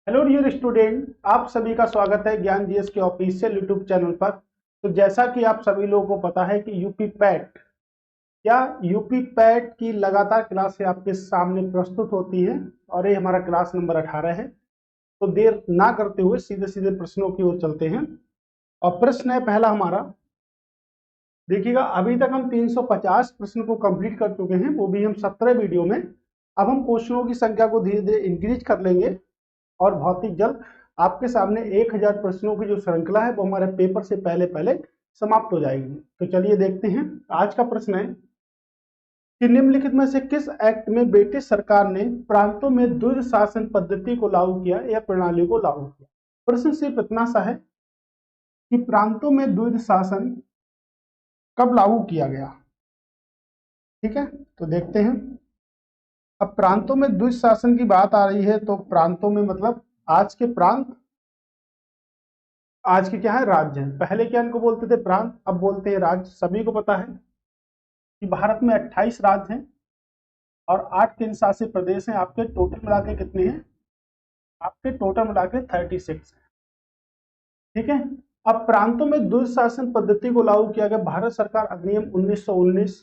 Hello dear student, आप सभी का स्वागत है ज्ञान जीएस के ऑफिशियल यूट्यूब चैनल पर। तो जैसा कि आप सभी लोगों को पता है कि यूपी पैट या यूपी पैट की लगातार क्लासें आपके सामने प्रस्तुत होती हैं और ये हमारा क्लास नंबर 18 है। तो देर ना करते हुए सीधे सीधे प्रश्नों की ओर चलते हैं। और प्रश्न है पहला हमारा। देखिएगा, अभी तक हम 350 प्रश्न को कंप्लीट कर चुके हैं, वो भी हम 17 वीडियो में। अब हम क्वेश्चनों की संख्या को धीरे धीरे इंक्रीज कर लेंगे और बहुत ही जल्द आपके सामने 1000 प्रश्नों की जो श्रृंखला है वो हमारे पेपर से पहले पहले समाप्त हो जाएगी। तो चलिए देखते हैं। आज का प्रश्न है कि निम्नलिखित में से किस एक्ट में ब्रिटिश सरकार ने प्रांतों में द्वैध शासन पद्धति को लागू किया या प्रणाली को लागू किया। प्रश्न सिर्फ इतना सा है कि प्रांतों में द्वैध शासन कब लागू किया गया। ठीक है, तो देखते हैं। अब प्रांतों में द्वैध शासन की बात आ रही है तो प्रांतों में मतलब आज के प्रांत, आज के क्या है राज्य हैं। पहले क्या इनको बोलते थे प्रांत, अब बोलते हैं राज्य। सभी को पता है कि भारत में 28 राज्य हैं और 8 केंद्र शासित प्रदेश हैं। आपके टोटल मिला के कितने हैं? आपके टोटल मिला के 36 है। ठीक है। अब प्रांतों में द्वैध शासन पद्धति को लागू किया गया। भारत सरकार अधिनियम 1919,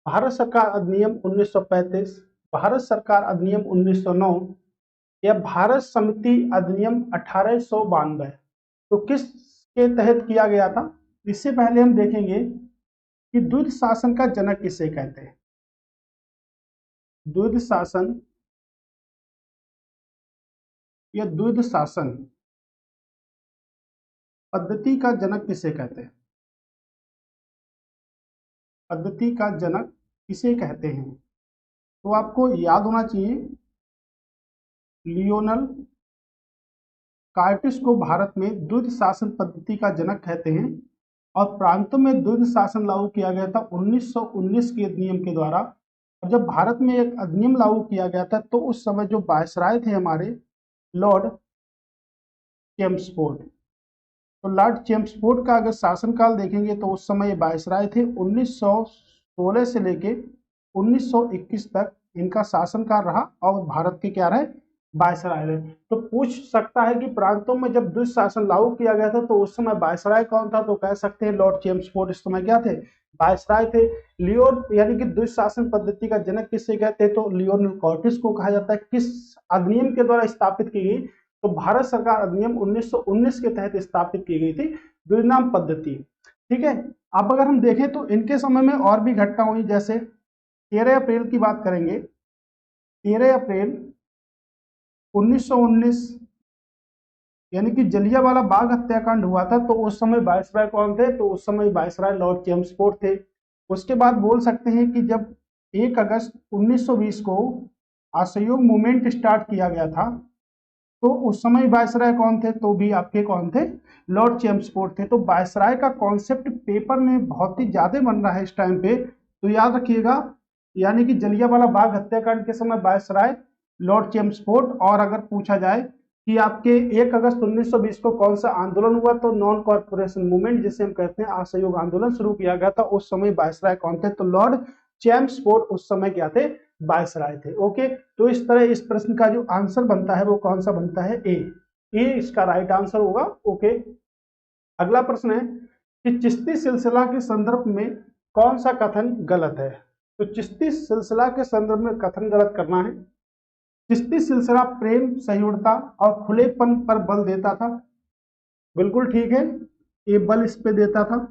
भारत सरकार अधिनियम 1935, भारत सरकार अधिनियम 1909 या भारत समिति अधिनियम 1892। तो किस के तहत किया गया था? इससे पहले हम देखेंगे कि द्वैध शासन का जनक किसे कहते हैं। द्वैध शासन या द्वैध शासन पद्धति का जनक किसे कहते हैं? पद्धति का जनक किसे कहते हैं? तो आपको याद होना चाहिए, लियोनल कार्टिस को भारत में द्वैध शासन पद्धति का जनक कहते हैं। और प्रांतों में द्वैध शासन लागू किया गया था 1919 के अधिनियम के द्वारा। और जब भारत में एक अधिनियम लागू किया गया था तो उस समय जो वायसराय थे हमारे, लॉर्ड चेम्सफोर्ड। तो लॉर्ड चेम्सफोर्ड का अगर शासनकाल देखेंगे तो उस समय ये वायसराय थे। 1916 से लेके 1921 तक इनका शासनकाल रहा और भारत के क्या रहे? वायसराय रहे। तो पूछ सकता है कि प्रांतों में जब द्वैध शासन लागू किया गया था तो उस समय वायसराय कौन था? तो कह सकते हैं लॉर्ड चेम्सफोर्ड इस समय क्या थे? वायसराय थे। लियोन यानी कि द्वैध शासन पद्धति का जनक किससे कहते हैं? तो लियोनल कॉर्टिस को कहा जाता है। किस अधिनियम के द्वारा स्थापित की गई? तो भारत सरकार अधिनियम 1919 के तहत स्थापित की गई थी द्विनाम पद्धति। ठीक है। अब अगर हम देखें तो इनके समय में और भी घटना हुई, जैसे 13 अप्रैल की बात करेंगे। 13 अप्रैल 1919 यानी कि जलियांवाला बाग हत्याकांड हुआ था। तो उस समय वायसराय कौन थे? तो उस समय वायसराय लॉर्ड चेम्सफोर्ड थे। उसके बाद बोल सकते हैं कि जब 1 अगस्त 1920 को असहयोग मूवमेंट स्टार्ट किया गया था तो उस समय वायसराय कौन थे? तो भी आपके कौन थे? लॉर्ड चेम्सफोर्ड थे। तो वायसराय का कॉन्सेप्ट पेपर में बहुत ही ज्यादा बन रहा है इस टाइम पे, तो याद रखिएगा। यानी कि जलियांवाला बाग हत्याकांड के समय वायसराय लॉर्ड चेम्सफोर्ड। और अगर पूछा जाए कि आपके 1 अगस्त 1920 को कौन सा आंदोलन हुआ, तो नॉन कॉर्पोरेशन मूवमेंट जिसे हम कहते हैं असहयोग आंदोलन शुरू किया गया था। उस समय वायसराय कौन थे? तो लॉर्ड चेम्सफोर्ड उस समय क्या थे? वायसराय थे। ओके, तो इस तरह इस प्रश्न का जो आंसर बनता है वो कौन सा बनता है? ए इसका राइट आंसर होगा। ओके, अगला प्रश्न है कि चिश्ती सिलसिला के संदर्भ में कौन सा कथन गलत है? तो चिश्ती सिलसिला के संदर्भ में कथन गलत करना है। चिश्ती सिलसिला प्रेम, सहिष्णुता और खुलेपन पर बल देता था। बिल्कुल ठीक है, ये बल इस पे देता था।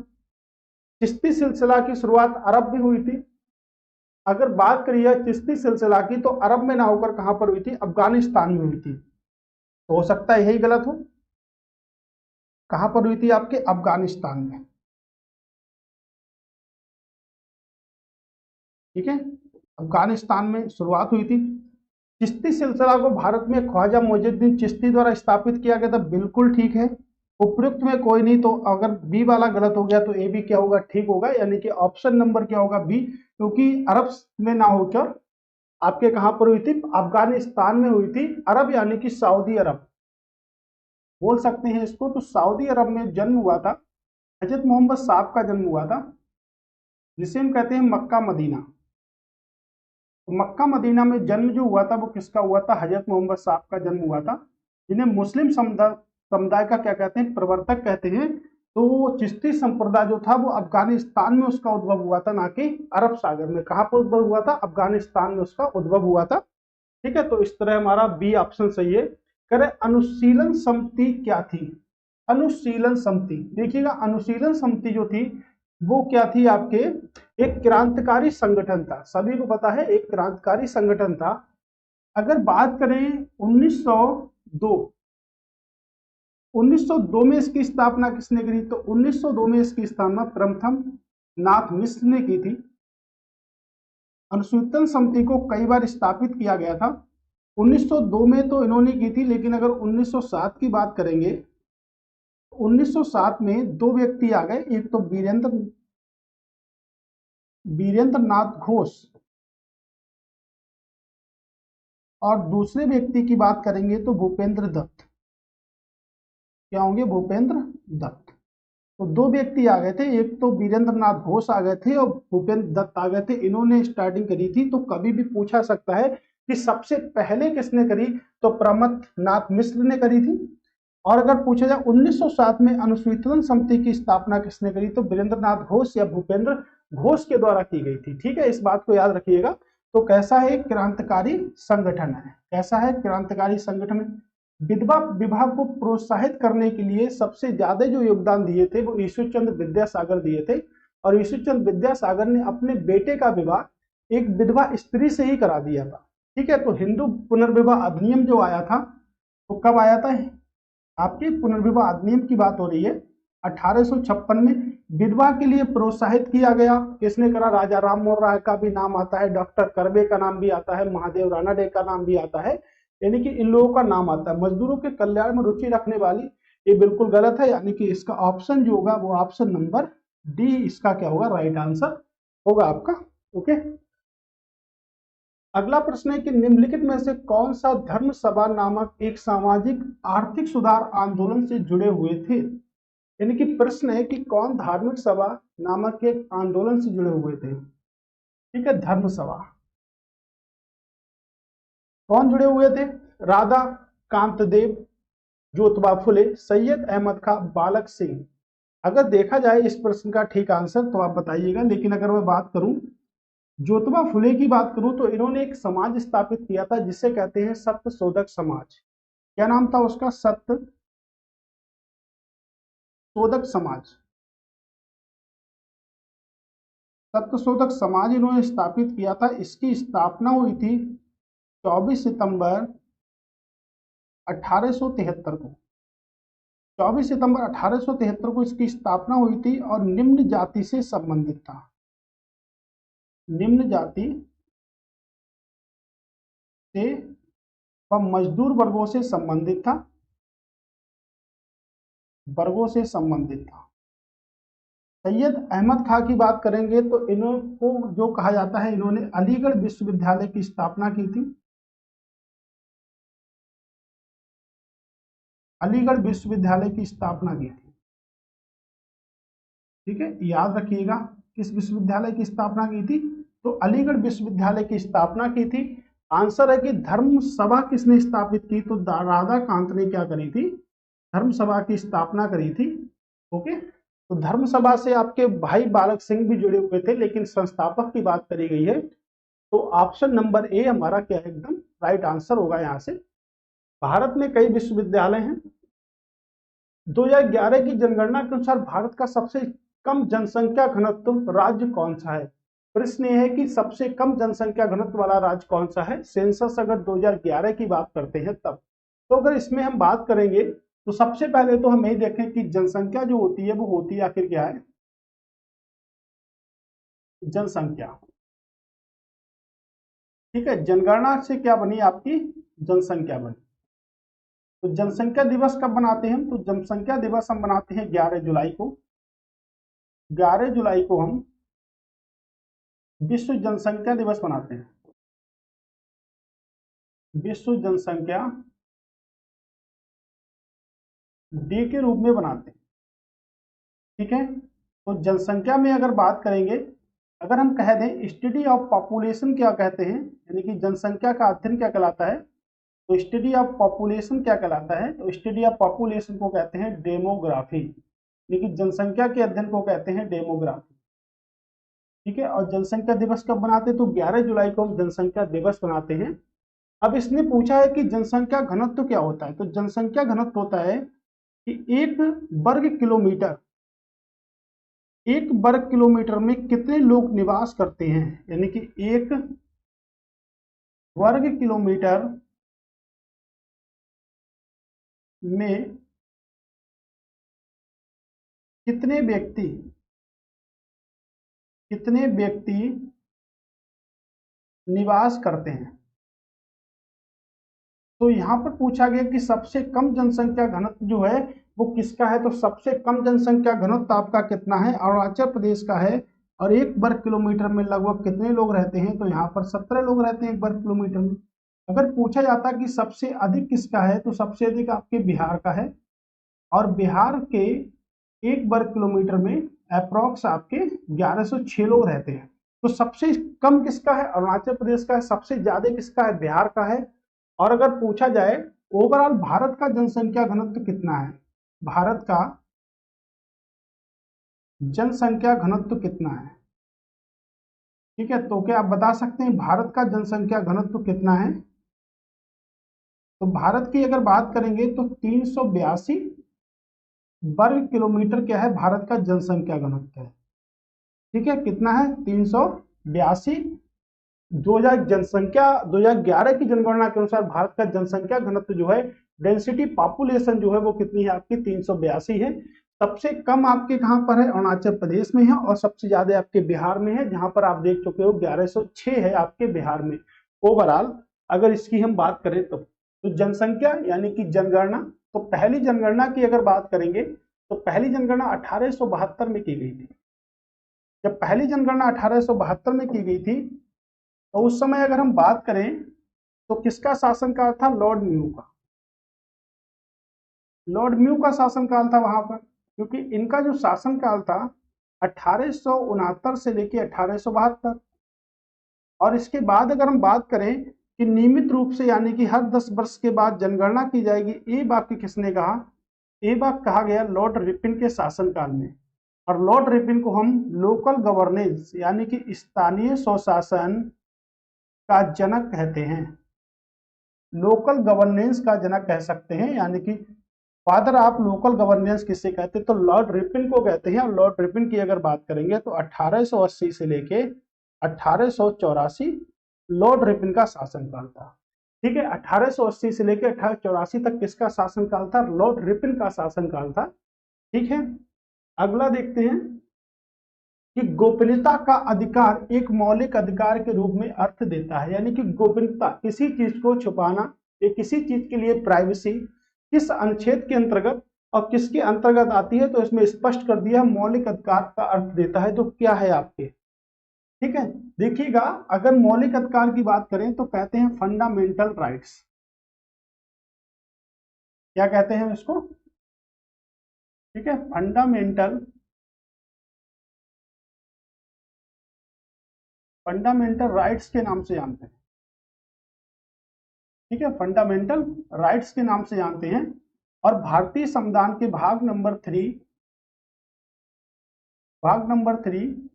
चिश्ती सिलसिला की शुरुआत अरब में हुई थी। अगर बात करिए चिश्ती सिलसिला की तो अरब में ना होकर कहां पर हुई थी? अफगानिस्तान में हुई थी। तो हो सकता है यही गलत हो। कहां पर हुई थी? आपके अफगानिस्तान में। ठीक है, अफगानिस्तान में शुरुआत हुई थी। चिश्ती सिलसिला को भारत में ख्वाजा मोइनुद्दीन चिश्ती द्वारा स्थापित किया गया था। बिल्कुल ठीक है, उपयुक्त में कोई नहीं। तो अगर बी वाला गलत हो गया तो ए भी क्या होगा? ठीक होगा। यानी कि ऑप्शन नंबर क्या होगा? बी, क्योंकि अरब में ना होकर आपके कहां पर हुई थी? अफगानिस्तान में हुई थी। अरब यानी कि सऊदी अरब बोल सकते हैं इसको। तो सऊदी अरब में जन्म हुआ था, हजरत मोहम्मद साहब का जन्म हुआ था, जिसे हम कहते हैं मक्का मदीना। तो मक्का मदीना में जन्म जो हुआ था वो किसका हुआ था? हजरत मोहम्मद साहब का जन्म हुआ था। जिन्हें मुस्लिम समुदाय समुदाय का क्या कहते हैं, प्रवर्तक कहते हैं। तो वो चिश्ती संप्रदाय जो था वो अफगानिस्तान में उसका उद्भव हुआ था, ना कि अरब सागर में। कहाँ पर उद्भव हुआ था? अफगानिस्तान में उसका उद्भव हुआ था। ठीक है, तो इस तरह हमारा बी ऑप्शन सही है। करें, अनुशीलन समिति क्या थी? अनुशीलन समिति, देखिएगा अनुशीलन समिति जो थी वो क्या थी आपके, एक क्रांतिकारी संगठन था। सभी को पता है एक क्रांतिकारी संगठन था। अगर बात करें 1902, 1902 में इसकी स्थापना किसने करी? तो 1902 में इसकी स्थापना प्रथम नाथ मिश्र ने की थी। अनुसूचन समिति को कई बार स्थापित किया गया था। 1902 में तो इन्होंने की थी, लेकिन अगर 1907 की बात करेंगे, 1907 में दो व्यक्ति आ गए, एक तो वीरेंद्र नाथ घोष और दूसरे व्यक्ति की बात करेंगे तो भूपेंद्र दत्त। क्या होंगे? भूपेंद्र दत्त। तो दो व्यक्ति आ गए थे, एक तो वीरेंद्र नाथ घोष आ गए थे और भूपेंद्र दत्त आ गए थे। इन्होंने स्टार्टिंग करी थी। तो कभी भी पूछा सकता है कि सबसे पहले किसने करी, तो प्रमथ नाथ मिश्र ने करी थी। और अगर पूछा जाए 1907 में अनुसूचन समिति की स्थापना किसने करी, तो वीरेंद्र नाथ घोष या भूपेंद्र घोष के द्वारा की गई थी। ठीक है, इस बात को याद रखिएगा। तो कैसा है? क्रांतिकारी संगठन है। कैसा है? क्रांतिकारी संगठन। विधवा विवाह को प्रोत्साहित करने के लिए सबसे ज्यादा जो योगदान दिए थे वो ईश्वर चंद्र विद्यासागर दिए थे। और ईश्वर चंद्र विद्यासागर ने अपने बेटे का विवाह एक विधवा स्त्री से ही करा दिया था। ठीक है, तो हिंदू पुनर्विवाह अधिनियम जो आया था वो कब आया था? आपके पुनर्विवाह अधिनियम की बात हो रही है 1856 में। विधवा के लिए प्रोत्साहित किया गया। किसने करा? राजा राम मोहन राय का भी नाम आता है, डॉक्टर करबे का नाम भी आता है, महादेव रानडे का नाम भी आता है, यानी कि इन लोगों का नाम आता है। मजदूरों के कल्याण में रुचि रखने वाली, ये बिल्कुल गलत है, यानी कि इसका ऑप्शन जो होगा वो ऑप्शन नंबर डी इसका क्या होगा? राइट आंसर होगा आपका। ओके, अगला प्रश्न है कि निम्नलिखित में से कौन सा धर्म सभा नामक एक सामाजिक आर्थिक सुधार आंदोलन से जुड़े हुए थे? यानी कि प्रश्न है कि कौन धार्मिक सभा नामक एक आंदोलन से जुड़े हुए थे। ठीक है, धर्म सभा। कौन जुड़े हुए थे? राधा कांतदेव, ज्योतिबा फुले, सैयद अहमद खां, बालक सिंह। अगर देखा जाए इस प्रश्न का ठीक आंसर तो आप बताइएगा, लेकिन अगर मैं बात करूं ज्योतिबा फुले की बात करूं तो इन्होंने एक समाज स्थापित किया था जिसे कहते हैं सत्य शोधक समाज। क्या नाम था उसका? सत्य शोधक समाज। सत्य शोधक समाज इन्होंने स्थापित किया था। इसकी स्थापना हुई थी 24 सितंबर 1873 को। 24 सितंबर 1873 को इसकी स्थापना हुई थी और निम्न जाति से संबंधित था। निम्न जाति से व मजदूर वर्गों से संबंधित था। वर्गों से संबंधित था। सैयद अहमद खां की बात करेंगे तो इनको जो कहा जाता है, इन्होंने अलीगढ़ विश्वविद्यालय की स्थापना की थी। अलीगढ़ विश्वविद्यालय की स्थापना की थी। ठीक है, याद रखिएगा किस विश्वविद्यालय की स्थापना की थी, तो अलीगढ़ विश्वविद्यालय की स्थापना की थी। आंसर है कि धर्म सभा किसने स्थापित की, तो राधा कांत ने क्या करी थी? धर्म सभा की स्थापना करी थी। ओके, तो धर्म सभा से आपके भाई बालक सिंह भी जुड़े हुए थे, लेकिन संस्थापक की बात करी गई है। तो ऑप्शन नंबर ए हमारा क्या है? एकदम राइट आंसर होगा। यहाँ से भारत में कई विश्वविद्यालय हैं। 2011 की जनगणना के अनुसार भारत का सबसे कम जनसंख्या घनत्व राज्य कौन सा है? प्रश्न यह है कि सबसे कम जनसंख्या घनत्व वाला राज्य कौन सा है। सेंसस अगर 2011 की बात करते हैं तब, तो अगर इसमें हम बात करेंगे तो सबसे पहले तो हम यही देखें कि जनसंख्या जो होती है वो होती है आखिर क्या है? जनसंख्या। ठीक है, जनगणना से क्या बनी? आपकी जनसंख्या बनी। तो जनसंख्या दिवस कब बनाते हैं हम? तो जनसंख्या दिवस हम बनाते हैं 11 जुलाई को। 11 जुलाई को हम विश्व जनसंख्या दिवस मनाते हैं। विश्व जनसंख्या डे के रूप में बनाते हैं। ठीक है, तो जनसंख्या में अगर बात करेंगे, अगर हम कह दें स्टडी ऑफ पॉपुलेशन क्या कहते हैं, यानी कि जनसंख्या का अध्ययन क्या कहलाता है? तो स्टडी ऑफ पॉपुलेशन क्या कहलाता है? तो स्टडी ऑफ पॉपुलेशन को कहते हैं डेमोग्राफी, लेकिन जनसंख्या के अध्ययन को कहते हैं डेमोग्राफी। ठीक है, और जनसंख्या दिवस कब बनाते हैं? तो 11 जुलाई को हम जनसंख्या दिवस बनाते हैं। अब इसने पूछा है कि जनसंख्या घनत्व क्या होता है? तो जनसंख्या घनत्व होता है कि एक वर्ग किलोमीटर में कितने लोग निवास करते हैं, यानी कि एक वर्ग किलोमीटर में कितने व्यक्ति निवास करते हैं। तो यहाँ पर पूछा गया कि सबसे कम जनसंख्या घनत्व जो है वो किसका है? तो सबसे कम जनसंख्या घनत्व आपका कितना है? अरुणाचल प्रदेश का है। और एक वर्ग किलोमीटर में लगभग कितने लोग रहते हैं? तो यहाँ पर 17 लोग रहते हैं एक वर्ग किलोमीटर में। अगर पूछा जाता कि सबसे अधिक किसका है, तो सबसे अधिक आपके बिहार का है। और बिहार के एक वर्ग किलोमीटर में अप्रोक्स आपके 1106 लोग रहते हैं। तो सबसे कम किसका है? अरुणाचल प्रदेश का है। सबसे ज्यादा किसका है? बिहार का है। और अगर पूछा जाए ओवरऑल भारत का जनसंख्या घनत्व कितना है, भारत का जनसंख्या घनत्व कितना है? ठीक है, तो क्या आप बता सकते हैं भारत का जनसंख्या घनत्व कितना है? तो भारत की अगर बात करेंगे तो 382 वर्ग किलोमीटर क्या है भारत का जनसंख्या घनत्व है। ठीक है, कितना है? 382। 2011 की जनगणना के अनुसार भारत का जनसंख्या घनत्व जो है, डेंसिटी पॉपुलेशन जो है वो कितनी है आपकी? 382 है। सबसे कम आपके कहां पर है? अरुणाचल प्रदेश में है। और सबसे ज्यादा आपके बिहार में है, जहां पर आप देख चुके हो 1106 है आपके बिहार में ओवरऑल। अगर इसकी हम बात करें तो जनसंख्या यानी कि जनगणना, तो पहली जनगणना की अगर बात करेंगे तो पहली जनगणना 1872 में की गई थी। जब पहली जनगणना 1872 में की गई थी तो उस समय अगर हम बात करें तो किसका शासनकाल था? लॉर्ड म्यू का। लॉर्ड म्यू का शासनकाल था वहां पर, क्योंकि इनका जो शासनकाल था 1869 से लेकर 1872। और इसके बाद अगर हम बात करें कि नियमित रूप से यानी कि हर 10 वर्ष के बाद जनगणना की जाएगी, ये वाक्य किसने कहा? ये वाक्य कहा गया लॉर्ड रिपन के शासनकाल में। और लॉर्ड रिपन को हम लोकल गवर्नेंस यानी कि स्थानीय स्वशासन का जनक कहते हैं। लोकल गवर्नेंस का जनक कह सकते हैं, यानी कि फादर ऑफ लोकल गवर्नेंस किसे कहते हैं? तो लॉर्ड रिपन को कहते हैं। और लॉर्ड रिपन की अगर बात करेंगे तो 1880 से लेके 1884 लॉर्ड रिपन का शासनकाल था। ठीक है, 1880 से लेकर 1884 तक किसका शासनकाल था? लॉर्ड रिपन का शासनकाल था। ठीक है, अगला देखते हैं कि गोपनीयता का अधिकार एक मौलिक अधिकार के रूप में अर्थ देता है। यानी कि गोपनीयता, किसी चीज को छुपाना या किसी चीज के लिए प्राइवेसी किस अनुच्छेद के अंतर्गत और किसके अंतर्गत आती है? तो इसमें स्पष्ट कर दिया मौलिक अधिकार का अर्थ देता है। तो क्या है आपके? ठीक है, देखिएगा अगर मौलिक अधिकार की बात करें तो कहते हैं फंडामेंटल राइट्स। क्या कहते हैं इसको? ठीक है, फंडामेंटल राइट्स के नाम से जानते हैं। ठीक है, फंडामेंटल राइट्स के नाम से जानते हैं। और भारतीय संविधान के भाग नंबर 3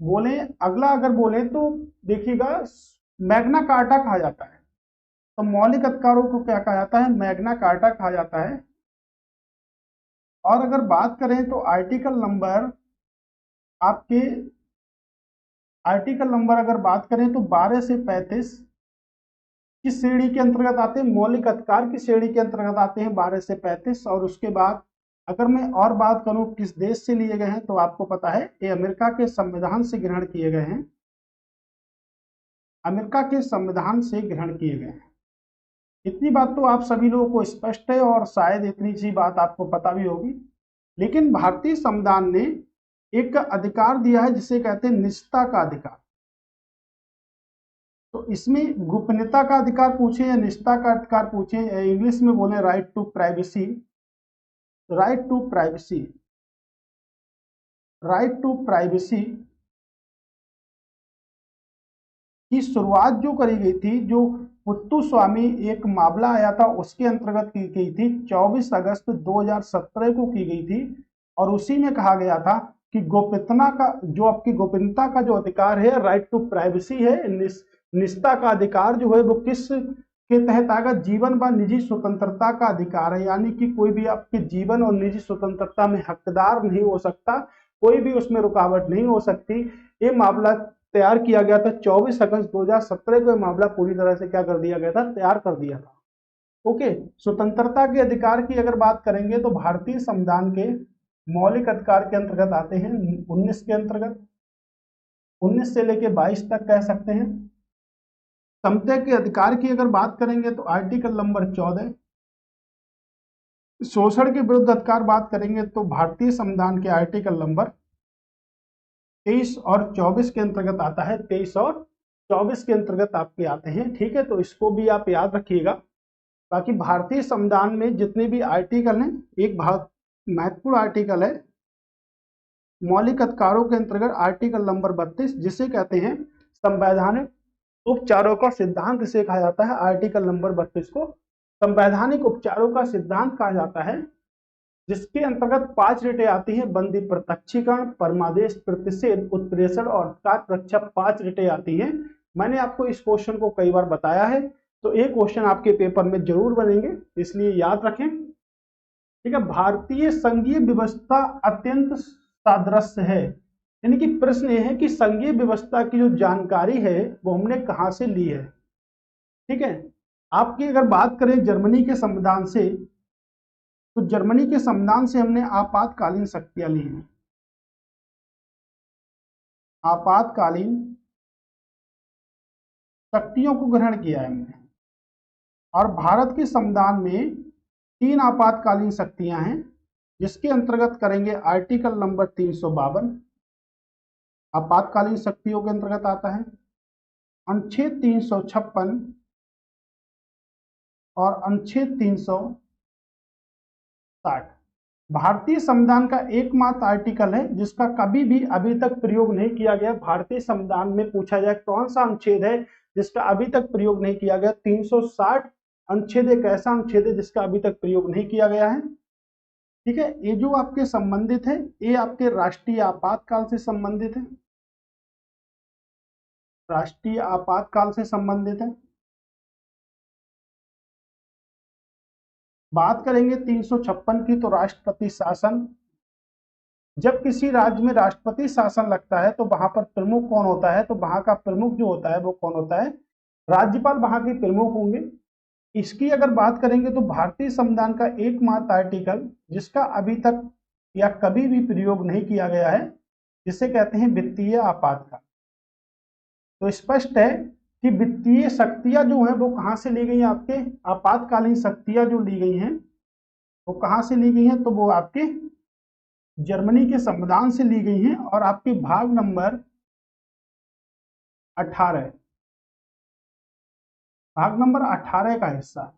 बोले, अगला अगर बोले तो देखिएगा मैग्ना कार्टा कहा जाता है। तो मौलिक अधिकारों को क्या कहा जाता है? मैग्ना कार्टा कहा जाता है। और अगर बात करें तो आपके आर्टिकल नंबर अगर बात करें तो 12 से 35 किस श्रेणी के अंतर्गत आते हैं? मौलिक अधिकार की श्रेणी के अंतर्गत आते हैं 12 से 35। और उसके बाद अगर मैं और बात करूं किस देश से लिए गए हैं तो आपको पता है ये अमेरिका के संविधान से ग्रहण किए गए हैं। अमेरिका के संविधान से ग्रहण किए गए हैं। इतनी बात तो आप सभी लोगों को स्पष्ट है और शायद इतनी सी बात आपको पता भी होगी। लेकिन भारतीय संविधान ने एक अधिकार दिया है जिसे कहते हैं निजता का अधिकार। तो इसमें गोपनीयता का अधिकार पूछे या निजता का अधिकार पूछे, इंग्लिश में बोले right to privacy. Right to privacy की शुरुआत जो करी गई थी, जो पुत्तुस्वामी एक मामला आया था, उसके अंतर्गत की गई थी, 24 अगस्त 2017 को की गई थी। और उसी में कहा गया था कि गोपनीयता का जो आपकी गोपनीयता का जो अधिकार है, राइट टू प्राइवेसी है, निजता का अधिकार जो है वो किस के तहत आएगा, जीवन व निजी स्वतंत्रता का अधिकार है। यानी कि कोई भी आपके जीवन और निजी स्वतंत्रता में हकदार नहीं हो सकता, कोई भी उसमें रुकावट नहीं हो सकती। ये मामला तैयार किया गया था 24 अगस्त 2017 को। मामला पूरी तरह से क्या कर दिया गया था, तैयार कर दिया था। ओके, स्वतंत्रता के अधिकार की अगर बात करेंगे तो भारतीय संविधान के मौलिक अधिकार के अंतर्गत आते हैं 19 के अंतर्गत, 19 से लेके 22 तक कह सकते हैं। समता के अधिकार की अगर बात करेंगे तो आर्टिकल नंबर 14। शोषण के विरुद्ध अधिकार बात करेंगे तो भारतीय संविधान के आर्टिकल नंबर 23 और 24 के अंतर्गत आता है, 23 और 24 के अंतर्गत आपके आते हैं। ठीक है, तो इसको भी आप याद रखिएगा। बाकी भारतीय संविधान में जितने भी आर्टिकल हैं, एक बहुत महत्वपूर्ण आर्टिकल है मौलिक अधिकारों के अंतर्गत आर्टिकल नंबर 32, जिसे कहते हैं संवैधानिक उपचारों का सिद्धांत से कहा जाता है। आर्टिकल नंबर 32 को संवैधानिक उपचारों का सिद्धांत कहा जाता है, जिसके अंतर्गत 5 रिटें आती हैं, बंदी प्रत्यक्षीकरण, परमादेश, प्रतिषेध, उत्प्रेषण और अधिकार रक्षा, 5 रिटें आती हैं। मैंने आपको इस क्वेश्चन को कई बार बताया है, तो एक क्वेश्चन आपके पेपर में जरूर बनेंगे, इसलिए याद रखें। ठीक है, भारतीय संघीय व्यवस्था अत्यंत सादृश्य है। यानी कि प्रश्न ये है कि संघीय व्यवस्था की जो जानकारी है वो हमने कहां से ली है। ठीक है, आपकी अगर बात करें जर्मनी के संविधान से, तो जर्मनी के संविधान से हमने आपातकालीन शक्तियां ली हैं, आपातकालीन शक्तियों को ग्रहण किया है हमने। और भारत के संविधान में 3 आपातकालीन शक्तियां हैं, जिसके अंतर्गत करेंगे आर्टिकल नंबर 352 आपातकालीन शक्तियों के अंतर्गत आता है, अनुच्छेद 356 और अनुच्छेद 360। भारतीय संविधान का एकमात्र आर्टिकल है जिसका कभी भी अभी तक प्रयोग नहीं किया गया। भारतीय संविधान में पूछा जाए कौन सा अनुच्छेद है जिसका अभी तक प्रयोग नहीं किया गया, 360 अनुच्छेद एक ऐसा अनुच्छेद है जिसका अभी तक प्रयोग नहीं किया गया है। ठीक है, ये जो आपके संबंधित है, ये आपके राष्ट्रीय आपातकाल से संबंधित है, राष्ट्रीय आपातकाल से संबंधित है। बात करेंगे 356 की, तो राष्ट्रपति शासन। जब किसी राज्य में राष्ट्रपति शासन लगता है तो वहां पर प्रमुख कौन होता है, तो वहां का प्रमुख जो होता है वो कौन होता है, राज्यपाल वहां के प्रमुख होंगे। इसकी अगर बात करेंगे तो भारतीय संविधान का एकमात्र आर्टिकल जिसका अभी तक या कभी भी प्रयोग नहीं किया गया है, जिसे कहते हैं वित्तीय आपातकाल। तो स्पष्ट है कि वित्तीय शक्तियां जो है वो कहां से ली गई हैं, आपके आपातकालीन शक्तियां जो ली गई हैं वो कहां से ली गई हैं, तो वो आपके जर्मनी के संविधान से ली गई हैं। और आपके भाग नंबर 18, भाग नंबर 18 का हिस्सा है।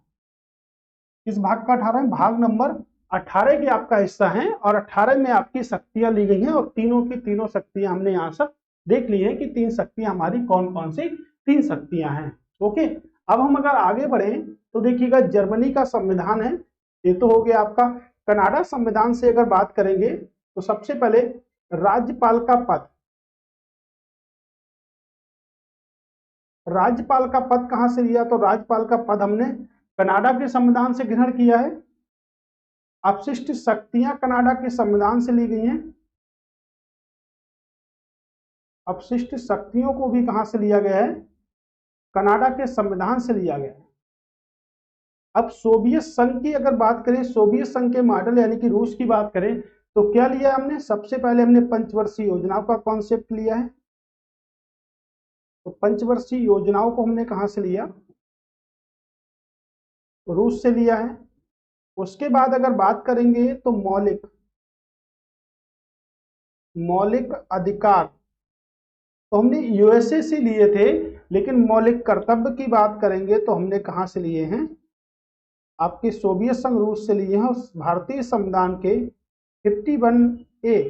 किस भाग का 18? भाग नंबर 18 के आपका हिस्सा है, और 18 में आपकी शक्तियां ली गई हैं। और तीनों की तीनों शक्तियां हमने यहाँ से देख ली है कि 3 शक्तियां हमारी कौन कौन सी 3 शक्तियां हैं। ओके, अब हम अगर आगे बढ़े तो देखिएगा जर्मनी का संविधान है, ये तो हो गया आपका। कनाडा संविधान से अगर बात करेंगे तो सबसे पहले राज्यपाल का पद, राज्यपाल का पद कहां से लिया, तो राज्यपाल का पद हमने कनाडा के संविधान से ग्रहण किया है। अपशिष्ट शक्तियां कनाडा के संविधान से ली गई हैं, अपशिष्ट शक्तियों को भी कहां से लिया गया है, कनाडा के संविधान से लिया गया है। अब सोवियत संघ की अगर बात करें, सोवियत संघ के मॉडल यानी कि रूस की बात करें तो क्या लिया हमने, सबसे पहले हमने पंचवर्षीय योजनाओं का कॉन्सेप्ट लिया है। तो पंचवर्षीय योजनाओं को हमने कहां से लिया, रूस से लिया है। उसके बाद अगर बात करेंगे तो मौलिक अधिकार तो हमने यूएसए से लिए थे, लेकिन मौलिक कर्तव्य की बात करेंगे तो हमने कहां से लिए हैं, आपके सोवियत संघ रूस से लिए हैं। भारतीय संविधान के 51A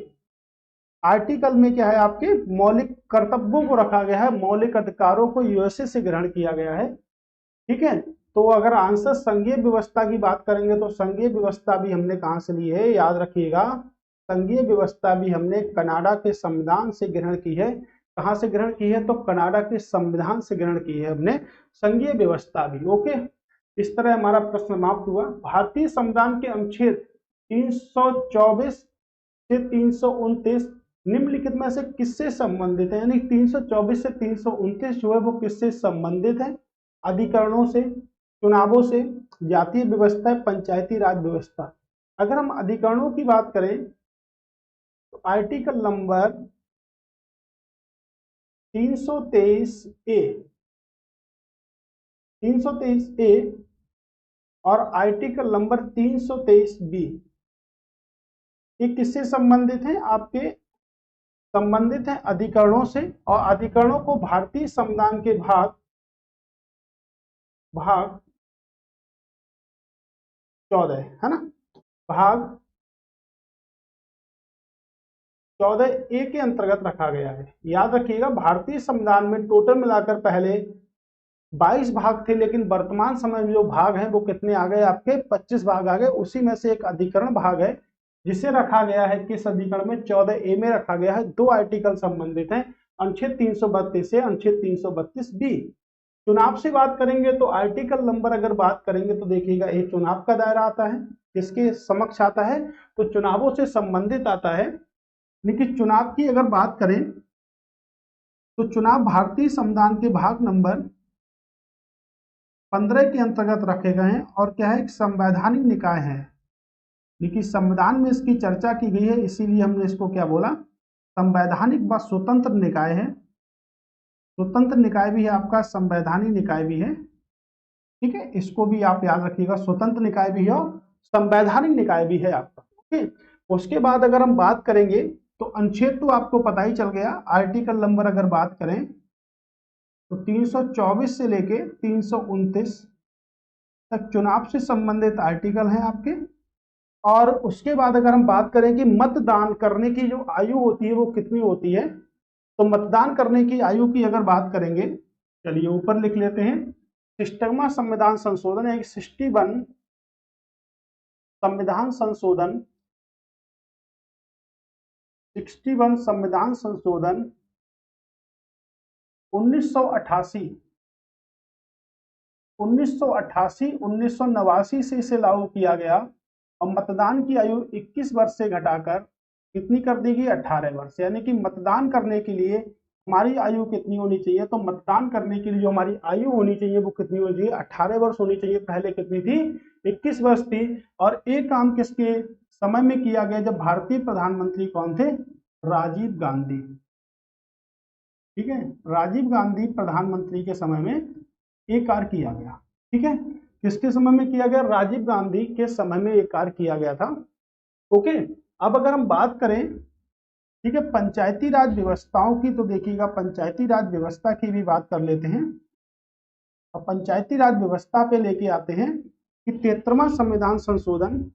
आर्टिकल में क्या है, आपके मौलिक कर्तव्यों को रखा गया है, मौलिक अधिकारों को यूएसए से ग्रहण किया गया है। ठीक है। तो अगर आंसर संघीय व्यवस्था की बात करेंगे तो संघीय व्यवस्था भी हमने कहां से ली है, याद रखिएगा, संघीय व्यवस्था भी हमने कनाडा के संविधान से ग्रहण की है। कहां से ग्रहण की है, तो कनाडा के संविधान से ग्रहण की है हमने संघीय व्यवस्था भी। ओके, इस तरह हमारा प्रश्न समाप्त हुआ। भारतीय संविधान के अनुच्छेद 324 से 329 निम्नलिखित में से किससे संबंधित है, यानी 324 से 329 जो है वो किससे संबंधित है, अधिकरणों से, चुनावों से, जातीय व्यवस्था, पंचायती राज व्यवस्था। अगर हम अधिकरणों की बात करें तो आर्टिकल नंबर 323 ए, 323 ए और आर्टिकल नंबर 323 बी, ये किससे संबंधित है, आपके संबंधित है अधिकरणों से। और अधिकरणों को भारतीय संविधान के भाग 14 है ना, भाग 14 ए के अंतर्गत रखा गया है। याद रखिएगा, भारतीय संविधान में टोटल मिलाकर पहले 22 भाग थे, लेकिन वर्तमान समय में जो भाग हैं वो कितने आ गए, आपके 25 भाग आ गए। उसी में से एक अधिकरण भाग है जिसे रखा गया है, किस अधिकरण में, 14 ए में रखा गया है। 2 आर्टिकल संबंधित हैं, अनुच्छेद 332 से अनुच्छेद 332 बी। चुनाव से बात करेंगे तो आर्टिकल नंबर अगर बात करेंगे तो देखिएगा ये चुनाव का दायरा आता है, किसके समक्ष आता है, तो चुनावों से संबंधित आता है। लेकिन चुनाव की अगर बात करें तो चुनाव भारतीय संविधान के भाग नंबर 15 के अंतर्गत रखे गए हैं और क्या है, एक संवैधानिक निकाय है। लेकिन संविधान में इसकी चर्चा की गई है, इसीलिए हमने इसको क्या बोला, संवैधानिक व स्वतंत्र निकाय है। स्वतंत्र निकाय भी है आपका, संवैधानिक निकाय भी है। ठीक है, इसको भी आप याद रखिएगा, स्वतंत्र निकाय भी है और संवैधानिक निकाय भी है आपका। ओके, उसके बाद अगर हम बात करेंगे तो अनुच्छेद तो आपको पता ही चल गया। आर्टिकल नंबर अगर बात करें तो 324 से लेके 329 तक चुनाव से संबंधित आर्टिकल हैं आपके। और उसके बाद अगर हम बात करें कि मतदान करने की जो आयु होती है वो कितनी होती है, तो मतदान करने की आयु की अगर बात करेंगे, चलिए ऊपर लिख लेते हैं, सिस्टमा संविधान संशोधन, एक 61 संविधान संशोधन, 61 संविधान संशोधन 1988, 1989 से इसे लागू किया गया और मतदान की आयु 21 वर्ष से घटाकर कितनी कर दी गई, 18 वर्ष। यानी कि मतदान करने के लिए हमारी आयु कितनी होनी चाहिए, तो मतदान करने के लिए जो हमारी आयु होनी चाहिए वो कितनी होनी चाहिए, 18 वर्ष होनी चाहिए। पहले कितनी थी, 21 वर्ष थी। और एक काम किसके समय में किया गया, जब भारतीय प्रधानमंत्री कौन थे, राजीव गांधी। ठीक है, राजीव गांधी प्रधानमंत्री के समय में ये कार्य किया गया। ठीक है, किसके समय में किया गया, राजीव गांधी के समय में ये कार्य किया गया था। ओके, अब अगर हम बात करें, ठीक है, पंचायती राज व्यवस्थाओं की, तो देखिएगा पंचायती राज व्यवस्था की भी बात कर लेते हैं। और पंचायती राज व्यवस्था पे लेके आते हैं कि 73वां संविधान संशोधन,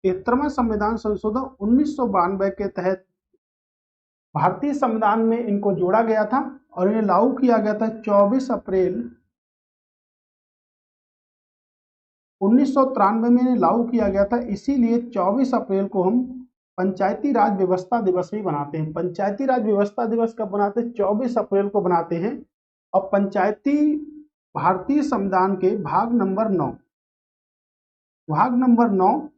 73वां संविधान संशोधन 1992 के तहत भारतीय संविधान में इनको जोड़ा गया था और इन्हें लागू किया गया था 24 अप्रैल 1993 में इन्हें लागू किया गया था। इसीलिए 24 अप्रैल को हम पंचायती राज व्यवस्था दिवस भी बनाते हैं। पंचायती राज व्यवस्था दिवस कब बनाते हैं, 24 अप्रैल को बनाते हैं। और पंचायती भारतीय संविधान के भाग नंबर 9, भाग नंबर 9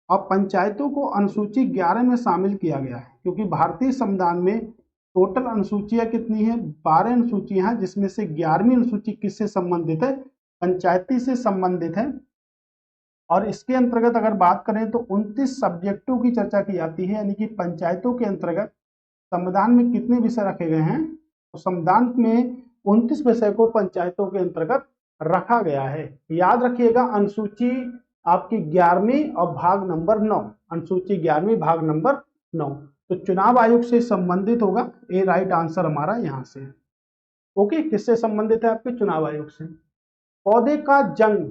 और पंचायतों को अनुसूची 11 में शामिल किया गया है, क्योंकि भारतीय संविधान में टोटल अनुसूचियां कितनी है, 12 अनुसूचियां हैं, जिसमें से 11वीं अनुसूची किससे संबंधित है, पंचायती से संबंधित है। और इसके अंतर्गत अगर बात करें तो 29 सब्जेक्टों की चर्चा की जाती है, यानी कि पंचायतों के अंतर्गत संविधान में कितने विषय रखे गए हैं, तो संविधान में 29 विषय को पंचायतों के अंतर्गत रखा गया है। याद रखिएगा, अनुसूची आपकी 11वीं और भाग नंबर 9, अनुसूची 11वीं भाग नंबर 9, तो चुनाव आयोग से संबंधित होगा। ए राइट आंसर हमारा यहां से। ओके, किससे संबंधित है, आपके चुनाव आयोग से। पौधे का जंग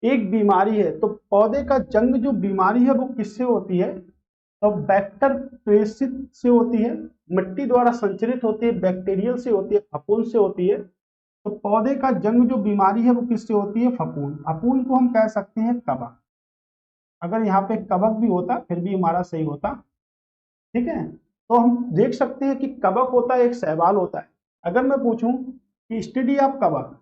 एक बीमारी है, तो पौधे का जंग जो बीमारी है वो किससे होती है, तो बैक्टर प्रेषित से होती है, मिट्टी द्वारा संचरित होती है, बैक्टीरियल से होती है, फफूंद से होती है। तो पौधे का जंग जो बीमारी है वो किससे होती है? फफूंद। फफूंद को हम कह सकते हैं कवक। अगर यहाँ पे कवक भी होता फिर भी हमारा सही होता। ठीक है, तो हम देख सकते हैं कि कवक होता है, एक शैवाल होता है। अगर मैं पूछूं कि स्टडी ऑफ कवक,